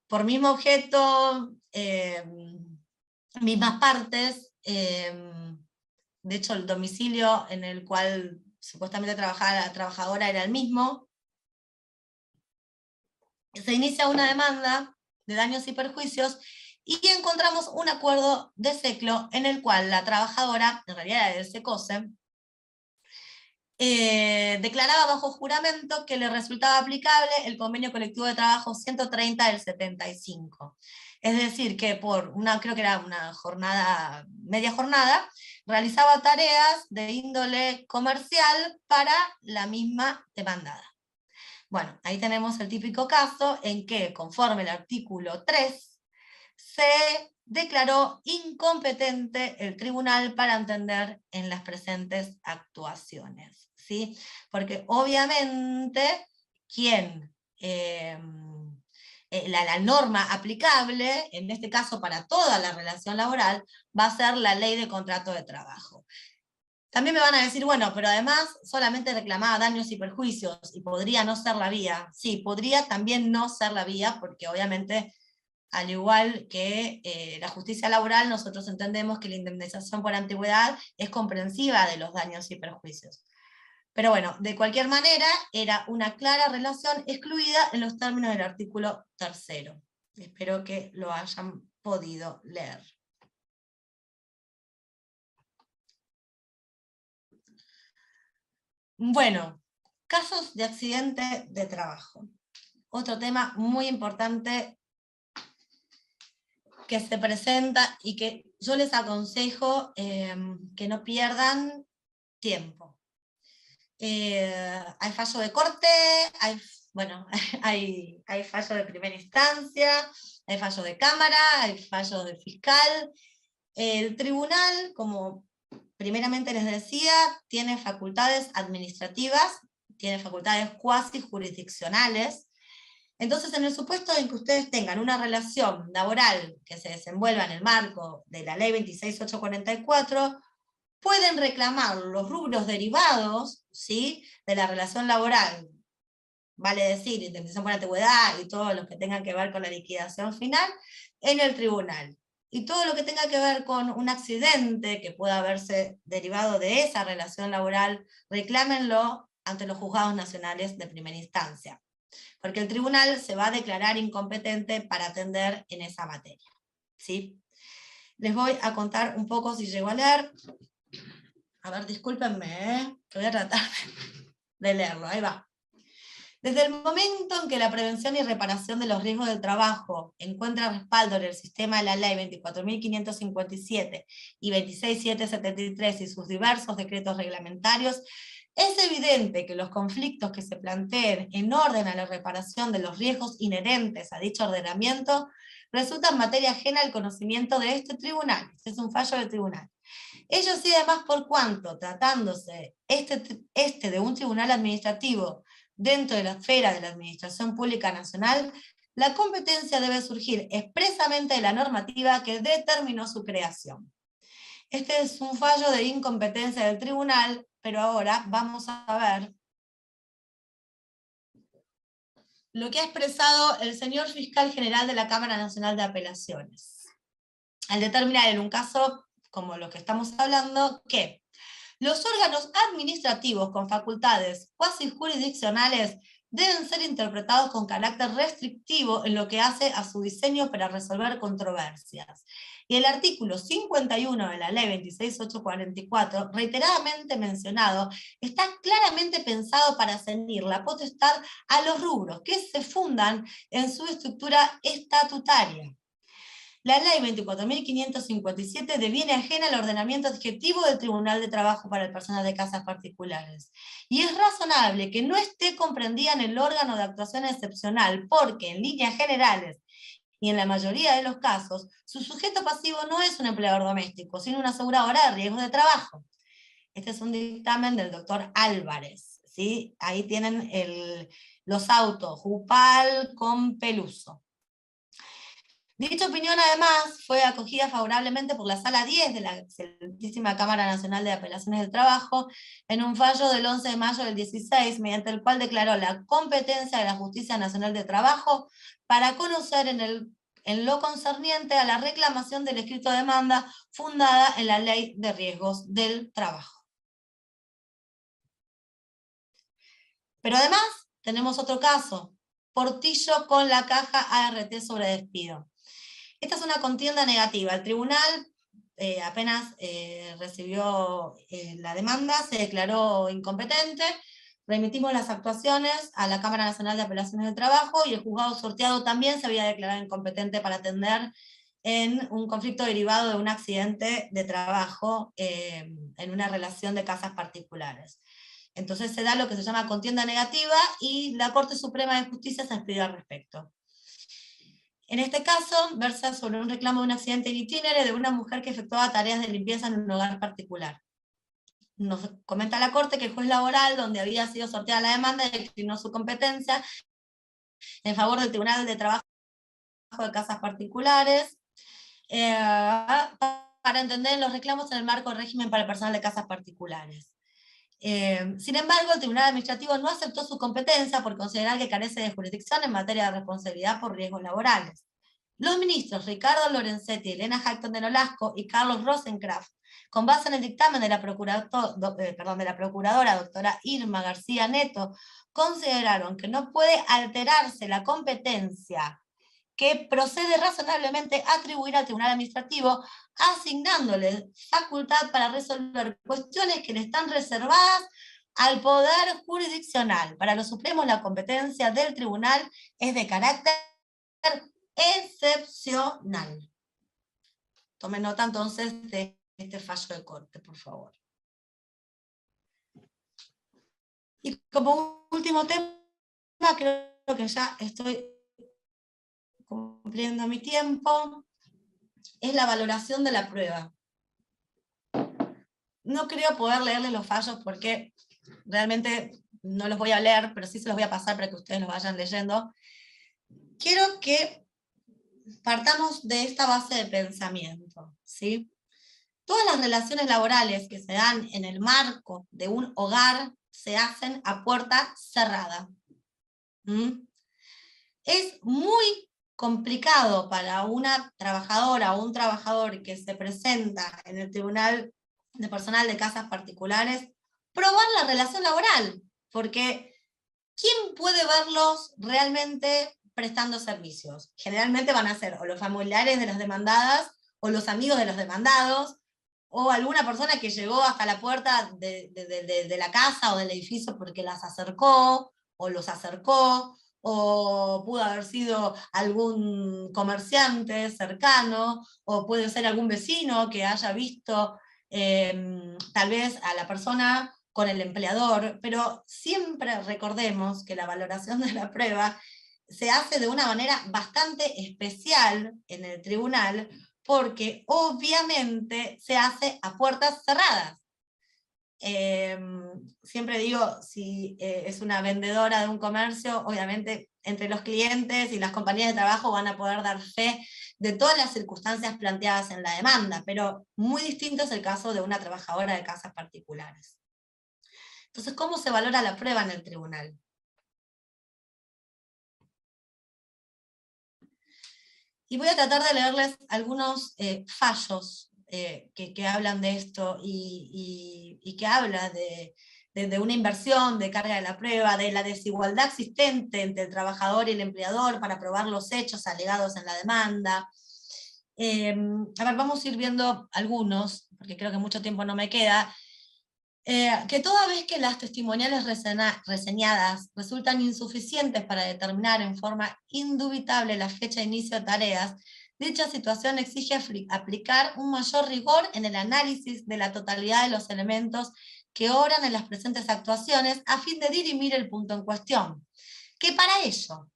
por mismo objeto, mismas partes, de hecho el domicilio en el cual supuestamente trabajaba la trabajadora era el mismo. Se inicia una demanda de daños y perjuicios y encontramos un acuerdo de SECLO en el cual la trabajadora, en realidad era del SECOSE, declaraba bajo juramento que le resultaba aplicable el convenio colectivo de trabajo 130 del 75. Es decir, que por creo que era una jornada, media jornada, realizaba tareas de índole comercial para la misma demandada. Bueno, ahí tenemos el típico caso en que, conforme el artículo 3, se declaró incompetente el tribunal para entender en las presentes actuaciones, ¿sí? Porque obviamente la norma aplicable, en este caso para toda la relación laboral, va a ser la ley de contrato de trabajo. También me van a decir, bueno, pero además solamente reclamaba daños y perjuicios, y podría no ser la vía. Sí, podría también no ser la vía, porque obviamente, al igual que la justicia laboral, nosotros entendemos que la indemnización por antigüedad es comprensiva de los daños y perjuicios. Pero bueno, de cualquier manera, era una clara relación excluida en los términos del artículo 3. Espero que lo hayan podido leer. Bueno, casos de accidente de trabajo. Otro tema muy importante que se presenta y que yo les aconsejo que no pierdan tiempo. Hay fallo de corte, hay fallo de primera instancia, hay fallo de cámara, hay fallo de fiscal. El tribunal, como primeramente les decía, tiene facultades administrativas, tiene facultades cuasi jurisdiccionales. Entonces, en el supuesto en que ustedes tengan una relación laboral que se desenvuelva en el marco de la ley 26844, pueden reclamar los rubros derivados, ¿sí?, de la relación laboral, vale decir, indemnización por antigüedad y todo lo que tenga que ver con la liquidación final, en el tribunal. Y todo lo que tenga que ver con un accidente que pueda haberse derivado de esa relación laboral, reclámenlo ante los juzgados nacionales de primera instancia, porque el tribunal se va a declarar incompetente para atender en esa materia, ¿sí? Les voy a contar un poco, si llego a leer. A ver, discúlpenme, que voy a tratar de leerlo, ahí va. Desde el momento en que la prevención y reparación de los riesgos del trabajo encuentra respaldo en el sistema de la ley 24.557 y 26.773 y sus diversos decretos reglamentarios, es evidente que los conflictos que se planteen en orden a la reparación de los riesgos inherentes a dicho ordenamiento resultan materia ajena al conocimiento de este tribunal. Este es un fallo del tribunal. Ello sí, además, por cuanto, tratándose de un tribunal administrativo dentro de la esfera de la Administración Pública Nacional, la competencia debe surgir expresamente de la normativa que determinó su creación. Este es un fallo de incompetencia del tribunal, pero ahora vamos a ver lo que ha expresado el señor fiscal general de la Cámara Nacional de Apelaciones, al determinar en un caso como lo que estamos hablando, que los órganos administrativos con facultades cuasi jurisdiccionales deben ser interpretados con carácter restrictivo en lo que hace a su diseño para resolver controversias. Y el artículo 51 de la ley 26844, reiteradamente mencionado, está claramente pensado para ceñir la potestad a los rubros que se fundan en su estructura estatutaria. La ley 24.557 deviene ajena al ordenamiento adjetivo del Tribunal de Trabajo para el personal de casas particulares. Y es razonable que no esté comprendida en el órgano de actuación excepcional, porque en líneas generales, y en la mayoría de los casos, su sujeto pasivo no es un empleador doméstico, sino una aseguradora de riesgos de trabajo. Este es un dictamen del doctor Álvarez, ¿sí? Ahí tienen los autos, Jupal con Peluso. Dicha opinión, además, fue acogida favorablemente por la Sala 10 de la excelentísima Cámara Nacional de Apelaciones del Trabajo en un fallo del 11 de mayo del 16, mediante el cual declaró la competencia de la Justicia Nacional de Trabajo para conocer en lo concerniente a la reclamación del escrito de demanda fundada en la Ley de Riesgos del Trabajo. Pero además, tenemos otro caso, Portillo con la caja ART sobre despido. Esta es una contienda negativa. El tribunal apenas recibió la demanda, se declaró incompetente, remitimos las actuaciones a la Cámara Nacional de Apelaciones del Trabajo y el juzgado sorteado también se había declarado incompetente para atender en un conflicto derivado de un accidente de trabajo en una relación de casas particulares. Entonces se da lo que se llama contienda negativa y la Corte Suprema de Justicia se expidió al respecto. En este caso, versa sobre un reclamo de un accidente in itinere de una mujer que efectuaba tareas de limpieza en un hogar particular. Nos comenta la Corte que el juez laboral, donde había sido sorteada la demanda, declinó su competencia en favor del Tribunal de Trabajo de Casas Particulares, para entender los reclamos en el marco del régimen para el personal de casas particulares. Sin embargo, el Tribunal Administrativo no aceptó su competencia por considerar que carece de jurisdicción en materia de responsabilidad por riesgos laborales. Los ministros Ricardo Lorenzetti, Elena Jackson de Nolasco y Carlos Rosenkraft, con base en el dictamen de la procuradora doctora Irma García Neto, consideraron que no puede alterarse la competencia que procede razonablemente atribuir al Tribunal Administrativo, asignándole facultad para resolver cuestiones que le están reservadas al Poder Jurisdiccional. Para los Supremos, la competencia del Tribunal es de carácter excepcional. Tomen nota entonces de este fallo de corte, por favor. Y como último tema, creo que ya estoy cumpliendo mi tiempo, es la valoración de la prueba. No creo poder leerles los fallos porque realmente no los voy a leer, pero sí se los voy a pasar para que ustedes los vayan leyendo. Quiero que partamos de esta base de pensamiento, ¿sí? Todas las relaciones laborales que se dan en el marco de un hogar se hacen a puerta cerrada. Es muy complicado para una trabajadora o un trabajador que se presenta en el Tribunal de Personal de Casas Particulares probar la relación laboral, porque ¿quién puede verlos realmente prestando servicios? Generalmente van a ser o los familiares de las demandadas, o los amigos de los demandados, o alguna persona que llegó hasta la puerta de la casa o del edificio porque las acercó, o los acercó, o pudo haber sido algún comerciante cercano, o puede ser algún vecino que haya visto tal vez a la persona con el empleador, pero siempre recordemos que la valoración de la prueba se hace de una manera bastante especial en el tribunal, porque obviamente se hace a puertas cerradas. Siempre digo, si es una vendedora de un comercio, obviamente entre los clientes y las compañías de trabajo van a poder dar fe de todas las circunstancias planteadas en la demanda, pero muy distinto es el caso de una trabajadora de casas particulares. Entonces, ¿cómo se valora la prueba en el tribunal? Y voy a tratar de leerles algunos fallos que hablan de esto y que habla de una inversión de carga de la prueba, de la desigualdad existente entre el trabajador y el empleador para probar los hechos alegados en la demanda. A ver, vamos a ir viendo algunos, porque creo que mucho tiempo no me queda. Que toda vez que las testimoniales reseñadas resultan insuficientes para determinar en forma indubitable la fecha de inicio de tareas, dicha situación exige aplicar un mayor rigor en el análisis de la totalidad de los elementos que obran en las presentes actuaciones a fin de dirimir el punto en cuestión. Que para ello,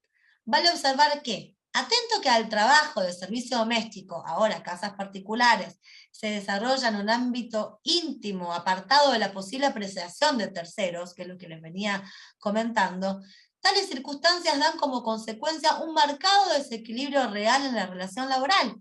vale observar que, atento que al trabajo de servicio doméstico, ahora casas particulares, se desarrolla en un ámbito íntimo, apartado de la posible apreciación de terceros, que es lo que les venía comentando, tales circunstancias dan como consecuencia un marcado desequilibrio real en la relación laboral.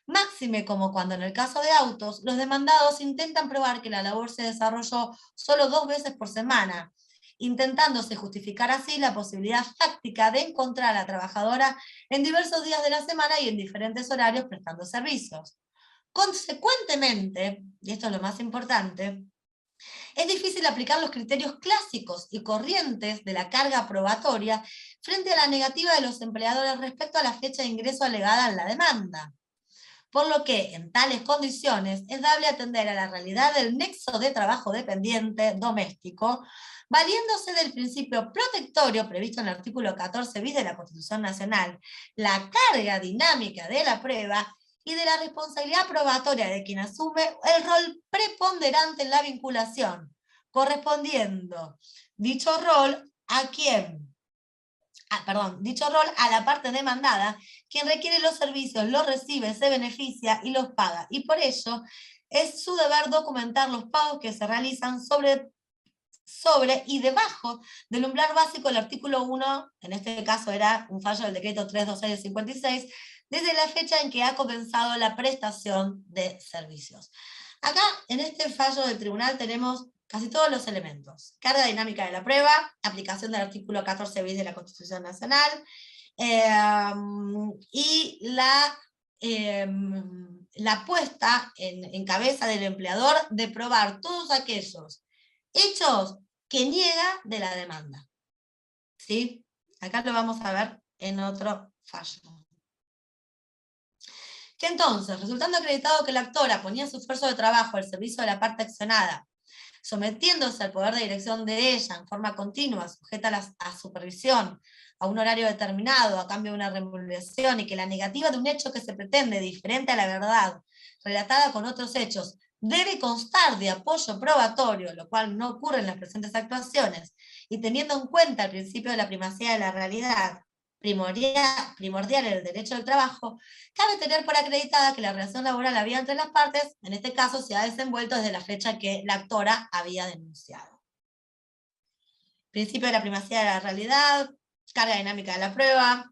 Máxime como cuando en el caso de autos, los demandados intentan probar que la labor se desarrolló solo 2 veces por semana, intentándose justificar así la posibilidad fáctica de encontrar a la trabajadora en diversos días de la semana y en diferentes horarios prestando servicios. Consecuentemente, y esto es lo más importante, es difícil aplicar los criterios clásicos y corrientes de la carga probatoria frente a la negativa de los empleadores respecto a la fecha de ingreso alegada en la demanda. Por lo que, en tales condiciones, es dable atender a la realidad del nexo de trabajo dependiente doméstico, valiéndose del principio protectorio previsto en el artículo 14 bis de la Constitución Nacional, la carga dinámica de la prueba y de la responsabilidad probatoria de quien asume el rol preponderante en la vinculación, correspondiendo dicho rol a la parte demandada, quien requiere los servicios, los recibe, se beneficia y los paga. Y por ello es su deber documentar los pagos que se realizan sobre y debajo del umbral básico del artículo 1, en este caso era un fallo del decreto 326 de 56, desde la fecha en que ha comenzado la prestación de servicios. Acá, en este fallo del tribunal, tenemos casi todos los elementos. Carga dinámica de la prueba, aplicación del artículo 14 bis de la Constitución Nacional, y la puesta en cabeza del empleador de probar todos aquellos hechos que niega de la demanda. ¿Sí? Acá lo vamos a ver en otro fallo. Que entonces, resultando acreditado que la actora ponía su esfuerzo de trabajo al servicio de la parte accionada, sometiéndose al poder de dirección de ella en forma continua, sujeta a supervisión, a un horario determinado, a cambio de una remuneración, y que la negativa de un hecho que se pretende diferente a la verdad relatada con otros hechos, debe constar de apoyo probatorio, lo cual no ocurre en las presentes actuaciones, y teniendo en cuenta el principio de la primacía de la realidad, primordial en el derecho del trabajo, cabe tener por acreditada que la relación laboral había entre las partes, en este caso se ha desenvuelto desde la fecha que la actora había denunciado. Principio de la primacía de la realidad, carga dinámica de la prueba.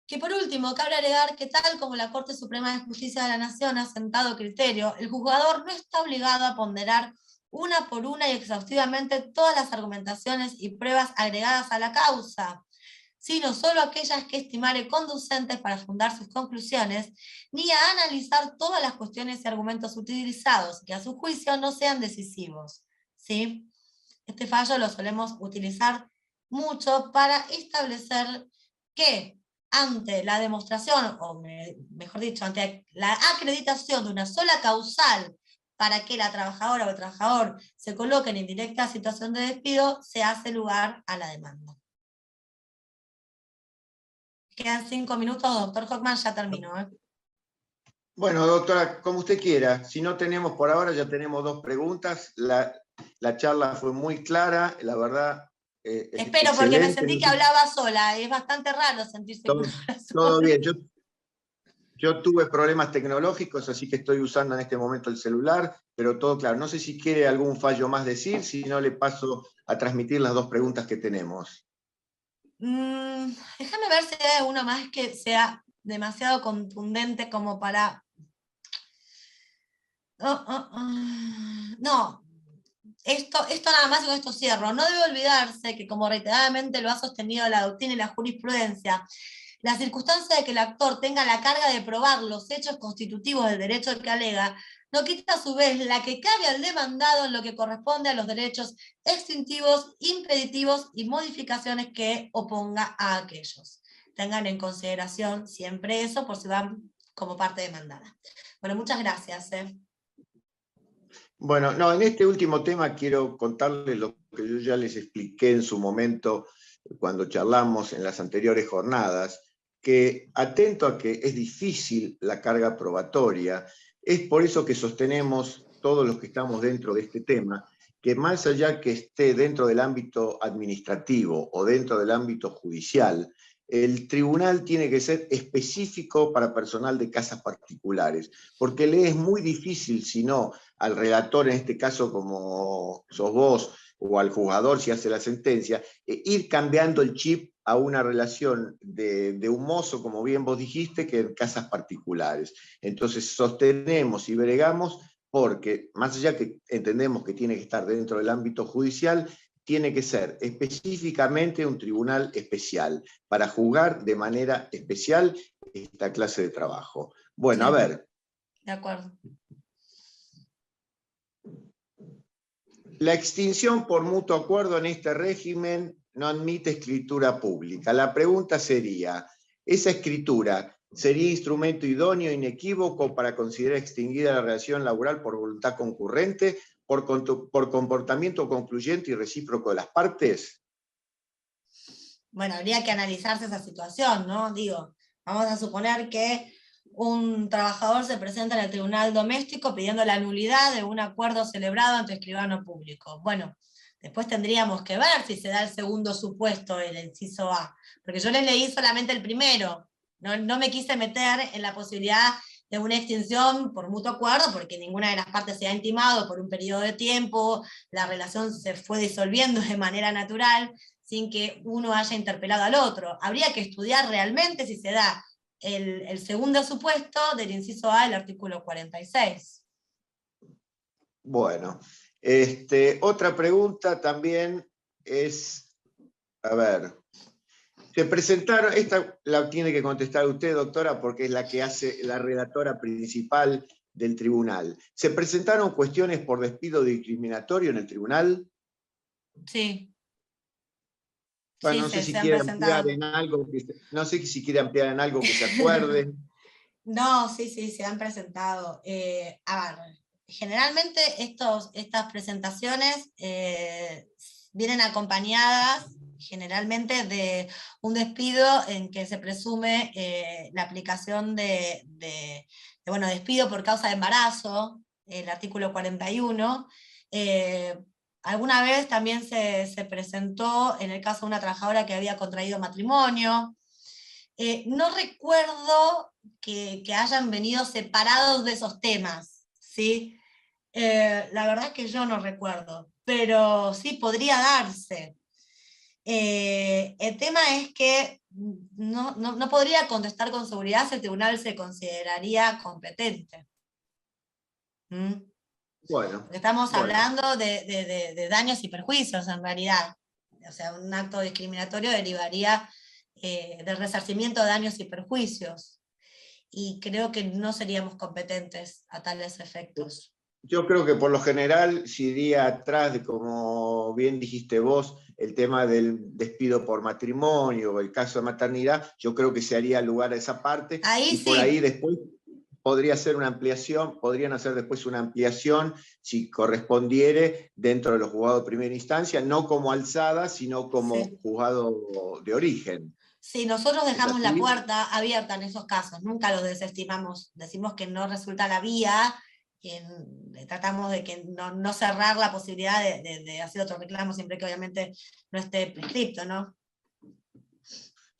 Que por último, cabe agregar que tal como la Corte Suprema de Justicia de la Nación ha sentado criterio, el juzgador no está obligado a ponderar una por una y exhaustivamente todas las argumentaciones y pruebas agregadas a la causa, sino solo aquellas que estimare conducentes para fundar sus conclusiones, ni a analizar todas las cuestiones y argumentos utilizados que a su juicio no sean decisivos. ¿Sí? Este fallo lo solemos utilizar mucho para establecer que ante la demostración, o mejor dicho, ante la acreditación de una sola causal para que la trabajadora o el trabajador se coloque en indirecta situación de despido, se hace lugar a la demanda. Quedan 5 minutos, doctor Hockman, ya terminó. Bueno, doctora, como usted quiera. Si no tenemos por ahora, ya tenemos 2 preguntas. La charla fue muy clara, la verdad. Espero, porque me sentí que hablaba sola. Es bastante raro sentirse todo bien. Yo tuve problemas tecnológicos, así que estoy usando en este momento el celular, pero todo claro. No sé si quiere algún fallo más decir, si no le paso a transmitir las 2 preguntas que tenemos. Déjame ver si hay uno más que sea demasiado contundente como para... No, esto nada más y con esto cierro. No debe olvidarse que, como reiteradamente lo ha sostenido la doctrina y la jurisprudencia, la circunstancia de que el actor tenga la carga de probar los hechos constitutivos del derecho que alega, no quita a su vez la que cabe al demandado en lo que corresponde a los derechos extintivos, impeditivos y modificaciones que oponga a aquellos. Tengan en consideración siempre eso por si van como parte demandada. Bueno, muchas gracias. Bueno, no, en este último tema quiero contarles lo que yo ya les expliqué en su momento cuando charlamos en las anteriores jornadas, que atento a que es difícil la carga probatoria, es por eso que sostenemos todos los que estamos dentro de este tema, que más allá que esté dentro del ámbito administrativo o dentro del ámbito judicial, el tribunal tiene que ser específico para personal de casas particulares, porque le es muy difícil, si no al relator, en este caso como sos vos, o al juzgador si hace la sentencia, ir cambiando el chip a una relación de un mozo, como bien vos dijiste, que en casas particulares. Entonces sostenemos y bregamos porque, más allá que entendemos que tiene que estar dentro del ámbito judicial, tiene que ser específicamente un tribunal especial para juzgar de manera especial esta clase de trabajo. Bueno, sí. A ver. De acuerdo. La extinción por mutuo acuerdo en este régimen no admite escritura pública. La pregunta sería, ¿esa escritura sería instrumento idóneo e inequívoco para considerar extinguida la relación laboral por voluntad concurrente, por comportamiento concluyente y recíproco de las partes? Bueno, habría que analizarse esa situación, ¿no? Digo, vamos a suponer que un trabajador se presenta en el tribunal doméstico pidiendo la nulidad de un acuerdo celebrado ante escribano público. Bueno, después tendríamos que ver si se da el segundo supuesto, el inciso A, porque yo les leí solamente el primero, no me quise meter en la posibilidad de una extinción por mutuo acuerdo, porque ninguna de las partes se ha intimado por un periodo de tiempo, la relación se fue disolviendo de manera natural, sin que uno haya interpelado al otro. Habría que estudiar realmente si se da el segundo supuesto del inciso A del artículo 46. Bueno, otra pregunta también es, a ver, se presentaron, esta la tiene que contestar usted, doctora, porque es la que hace la relatora principal del tribunal. ¿Se presentaron cuestiones por despido discriminatorio en el tribunal? Sí. Bueno, no sé si quiere ampliar en algo no sé si quiere ampliar en algo que se acuerde. No, sí, se han presentado. A ver, generalmente estas presentaciones vienen acompañadas generalmente de un despido en que se presume la aplicación bueno, despido por causa de embarazo, el artículo 41. Alguna vez también se presentó en el caso de una trabajadora que había contraído matrimonio. No recuerdo que hayan venido separados de esos temas, ¿sí? La verdad es que yo no recuerdo, pero sí podría darse. El tema es que no podría contestar con seguridad si el tribunal se consideraría competente. ¿Mm? Bueno, Porque estamos bueno. hablando de daños y perjuicios en realidad. O sea, un acto discriminatorio derivaría del resarcimiento de daños y perjuicios. Y creo que no seríamos competentes a tales efectos. Yo creo que por lo general se iría atrás de, como bien dijiste vos, el tema del despido por matrimonio o el caso de maternidad. Yo creo que se haría lugar a esa parte. Ahí y sí. Por ahí después podría ser una ampliación, podrían hacer después una ampliación si correspondiere dentro de los juzgados de primera instancia, no como alzada, sino como Sí. juzgado de origen. Sí, nosotros dejamos la así? puerta abierta en esos casos, nunca los desestimamos, decimos que no resulta la vía, tratamos de que no cerrar la posibilidad de hacer otro reclamo, siempre que obviamente no esté prescripto, ¿no?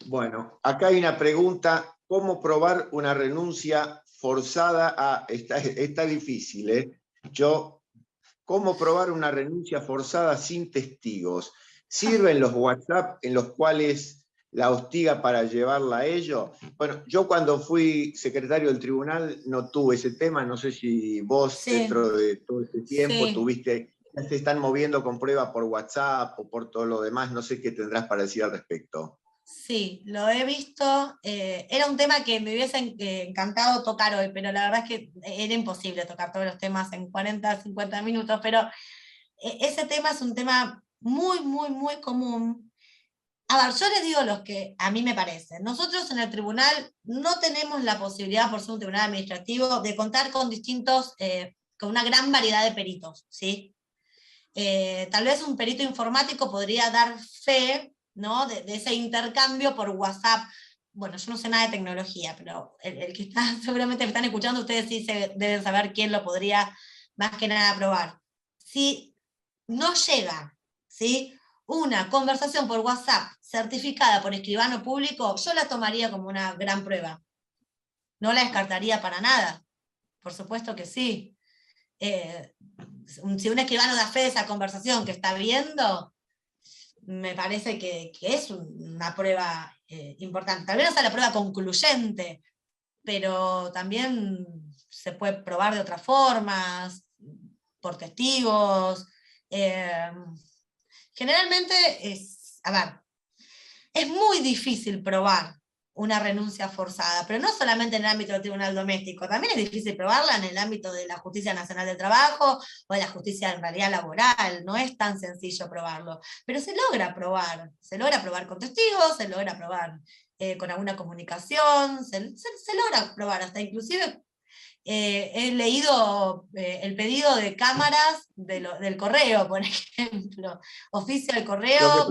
Bueno, acá hay una pregunta: ¿cómo probar una renuncia forzada? Está difícil, ¿eh? ¿Cómo probar una renuncia forzada sin testigos? ¿Sirven los WhatsApp en los cuales la hostiga para llevarla a ello? Bueno, yo cuando fui secretario del tribunal no tuve ese tema, no sé si vos Sí. Dentro de todo este tiempo Sí. tuviste, ya se están moviendo con pruebas por WhatsApp o por todo lo demás, no sé qué tendrás para decir al respecto. Sí, lo he visto. Era un tema que me hubiese encantado tocar hoy, pero la verdad es que era imposible tocar todos los temas en 40, 50 minutos, pero ese tema es un tema muy, muy, muy común. A ver, yo les digo los que a mí me parecen. Nosotros en el tribunal no tenemos la posibilidad, por ser un tribunal administrativo, de contar con con una gran variedad de peritos, ¿sí? Tal vez un perito informático podría dar fe, ¿no? de ese intercambio por WhatsApp. Bueno, yo no sé nada de tecnología, pero el que está, seguramente me están escuchando, ustedes sí deben saber quién lo podría más que nada probar. Si no llega, ¿sí?, una conversación por WhatsApp certificada por escribano público, yo la tomaría como una gran prueba. No la descartaría para nada. Por supuesto que sí. Si un escribano da fe de esa conversación que está viendo, me parece que es una prueba importante. Tal vez no sea la prueba concluyente, pero también se puede probar de otras formas, por testigos. Generalmente es muy difícil probar una renuncia forzada, pero no solamente en el ámbito del tribunal doméstico, también es difícil probarla en el ámbito de la Justicia Nacional del Trabajo o de la justicia en realidad laboral. No es tan sencillo probarlo, pero se logra probar con testigos, se logra probar con alguna comunicación, se logra probar, hasta inclusive he leído el pedido de cámaras del correo, por ejemplo, oficio del correo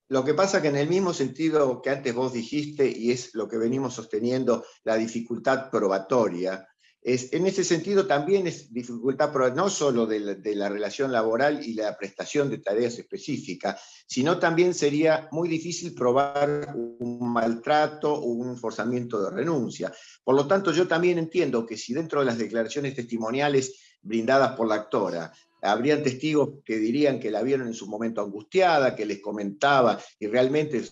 Lo que pasa que en el mismo sentido que antes vos dijiste, y es lo que venimos sosteniendo, la dificultad probatoria, en ese sentido también es dificultad probatoria, no solo de la relación laboral y la prestación de tareas específicas, sino también sería muy difícil probar un maltrato o un forzamiento de renuncia. Por lo tanto, yo también entiendo que si dentro de las declaraciones testimoniales brindadas por la actora habrían testigos que dirían que la vieron en su momento angustiada, que les comentaba, y realmente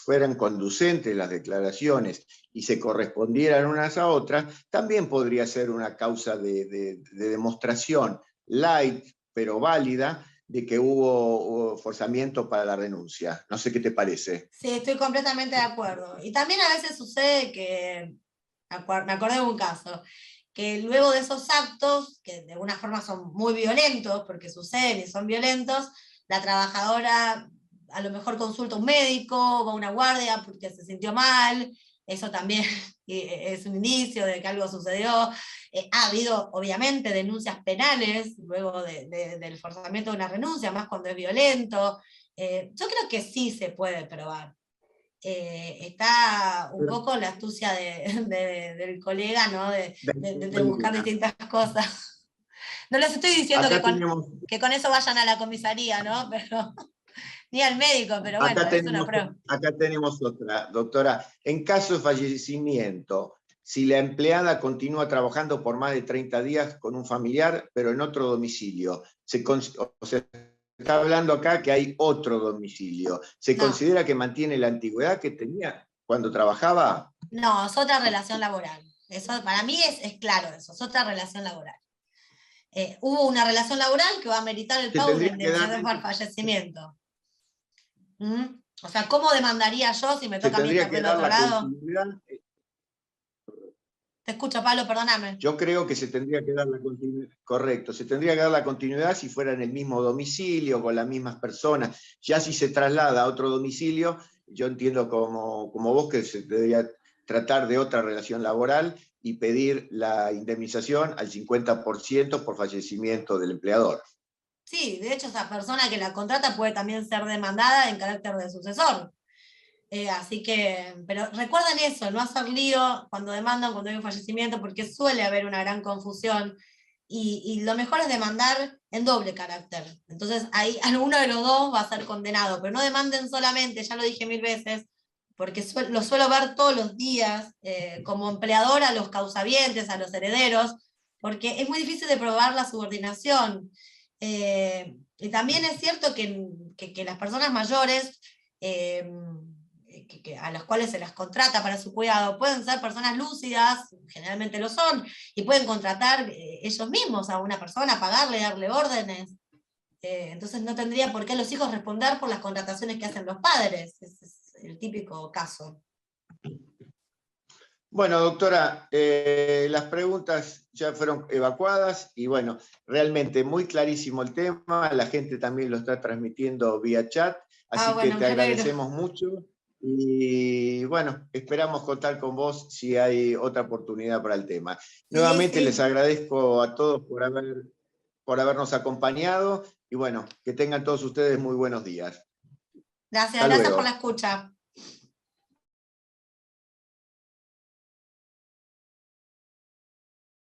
fueran conducentes las declaraciones y se correspondieran unas a otras, también podría ser una causa de demostración light, pero válida, de que hubo forzamiento para la renuncia. No sé qué te parece. Sí, estoy completamente de acuerdo. Y también a veces sucede que, me acordé de un caso, que luego de esos actos, que de alguna forma son muy violentos, porque suceden y son violentos, la trabajadora a lo mejor consulta a un médico, va a una guardia porque se sintió mal, eso también es un indicio de que algo sucedió. Ha habido, obviamente, denuncias penales luego del forzamiento de una renuncia, más cuando es violento. Yo creo que sí se puede probar. Está un poco la astucia del colega, ¿no? De buscar distintas cosas. No les estoy diciendo que con eso vayan a la comisaría, ¿no? Pero, ni al médico, pero bueno, es una prueba. Acá tenemos otra, doctora. En caso de fallecimiento, si la empleada continúa trabajando por más de 30 días con un familiar, pero en otro domicilio, o sea, está hablando acá que hay otro domicilio. ¿Se considera que mantiene la antigüedad que tenía cuando trabajaba? No, es otra relación laboral. Eso, para mí es claro eso, es otra relación laboral. Hubo una relación laboral que va a meritar el pago de una indemnización por fallecimiento. O sea, ¿cómo demandaría yo si me toca a mí estar del otro lado? Te escucho, Pablo, perdóname. Yo creo que se tendría que dar la continuidad, correcto, se tendría que dar la continuidad si fuera en el mismo domicilio, con las mismas personas. Ya si se traslada a otro domicilio, yo entiendo como vos que se debería tratar de otra relación laboral y pedir la indemnización al 50% por fallecimiento del empleador. Sí, de hecho esa persona que la contrata puede también ser demandada en carácter de sucesor. Así que, pero recuerden eso, no hacer lío cuando demandan, cuando hay un fallecimiento, porque suele haber una gran confusión, y lo mejor es demandar en doble carácter. Entonces ahí alguno de los dos va a ser condenado, pero no demanden solamente, ya lo dije 1000 veces, porque lo suelo ver todos los días, como empleador a los causavientes, a los herederos, porque es muy difícil de probar la subordinación. Y también es cierto que las personas mayores, a las cuales se las contrata para su cuidado, pueden ser personas lúcidas, generalmente lo son, y pueden contratar ellos mismos a una persona, pagarle, darle órdenes. Entonces no tendría por qué los hijos responder por las contrataciones que hacen los padres. Ese es el típico caso. Bueno, doctora, las preguntas ya fueron evacuadas y bueno, realmente muy clarísimo el tema, la gente también lo está transmitiendo vía chat, así que te agradecemos mucho y bueno, esperamos contar con vos si hay otra oportunidad para el tema. Nuevamente les agradezco a todos por habernos acompañado y bueno, que tengan todos ustedes muy buenos días. Gracias por la escucha.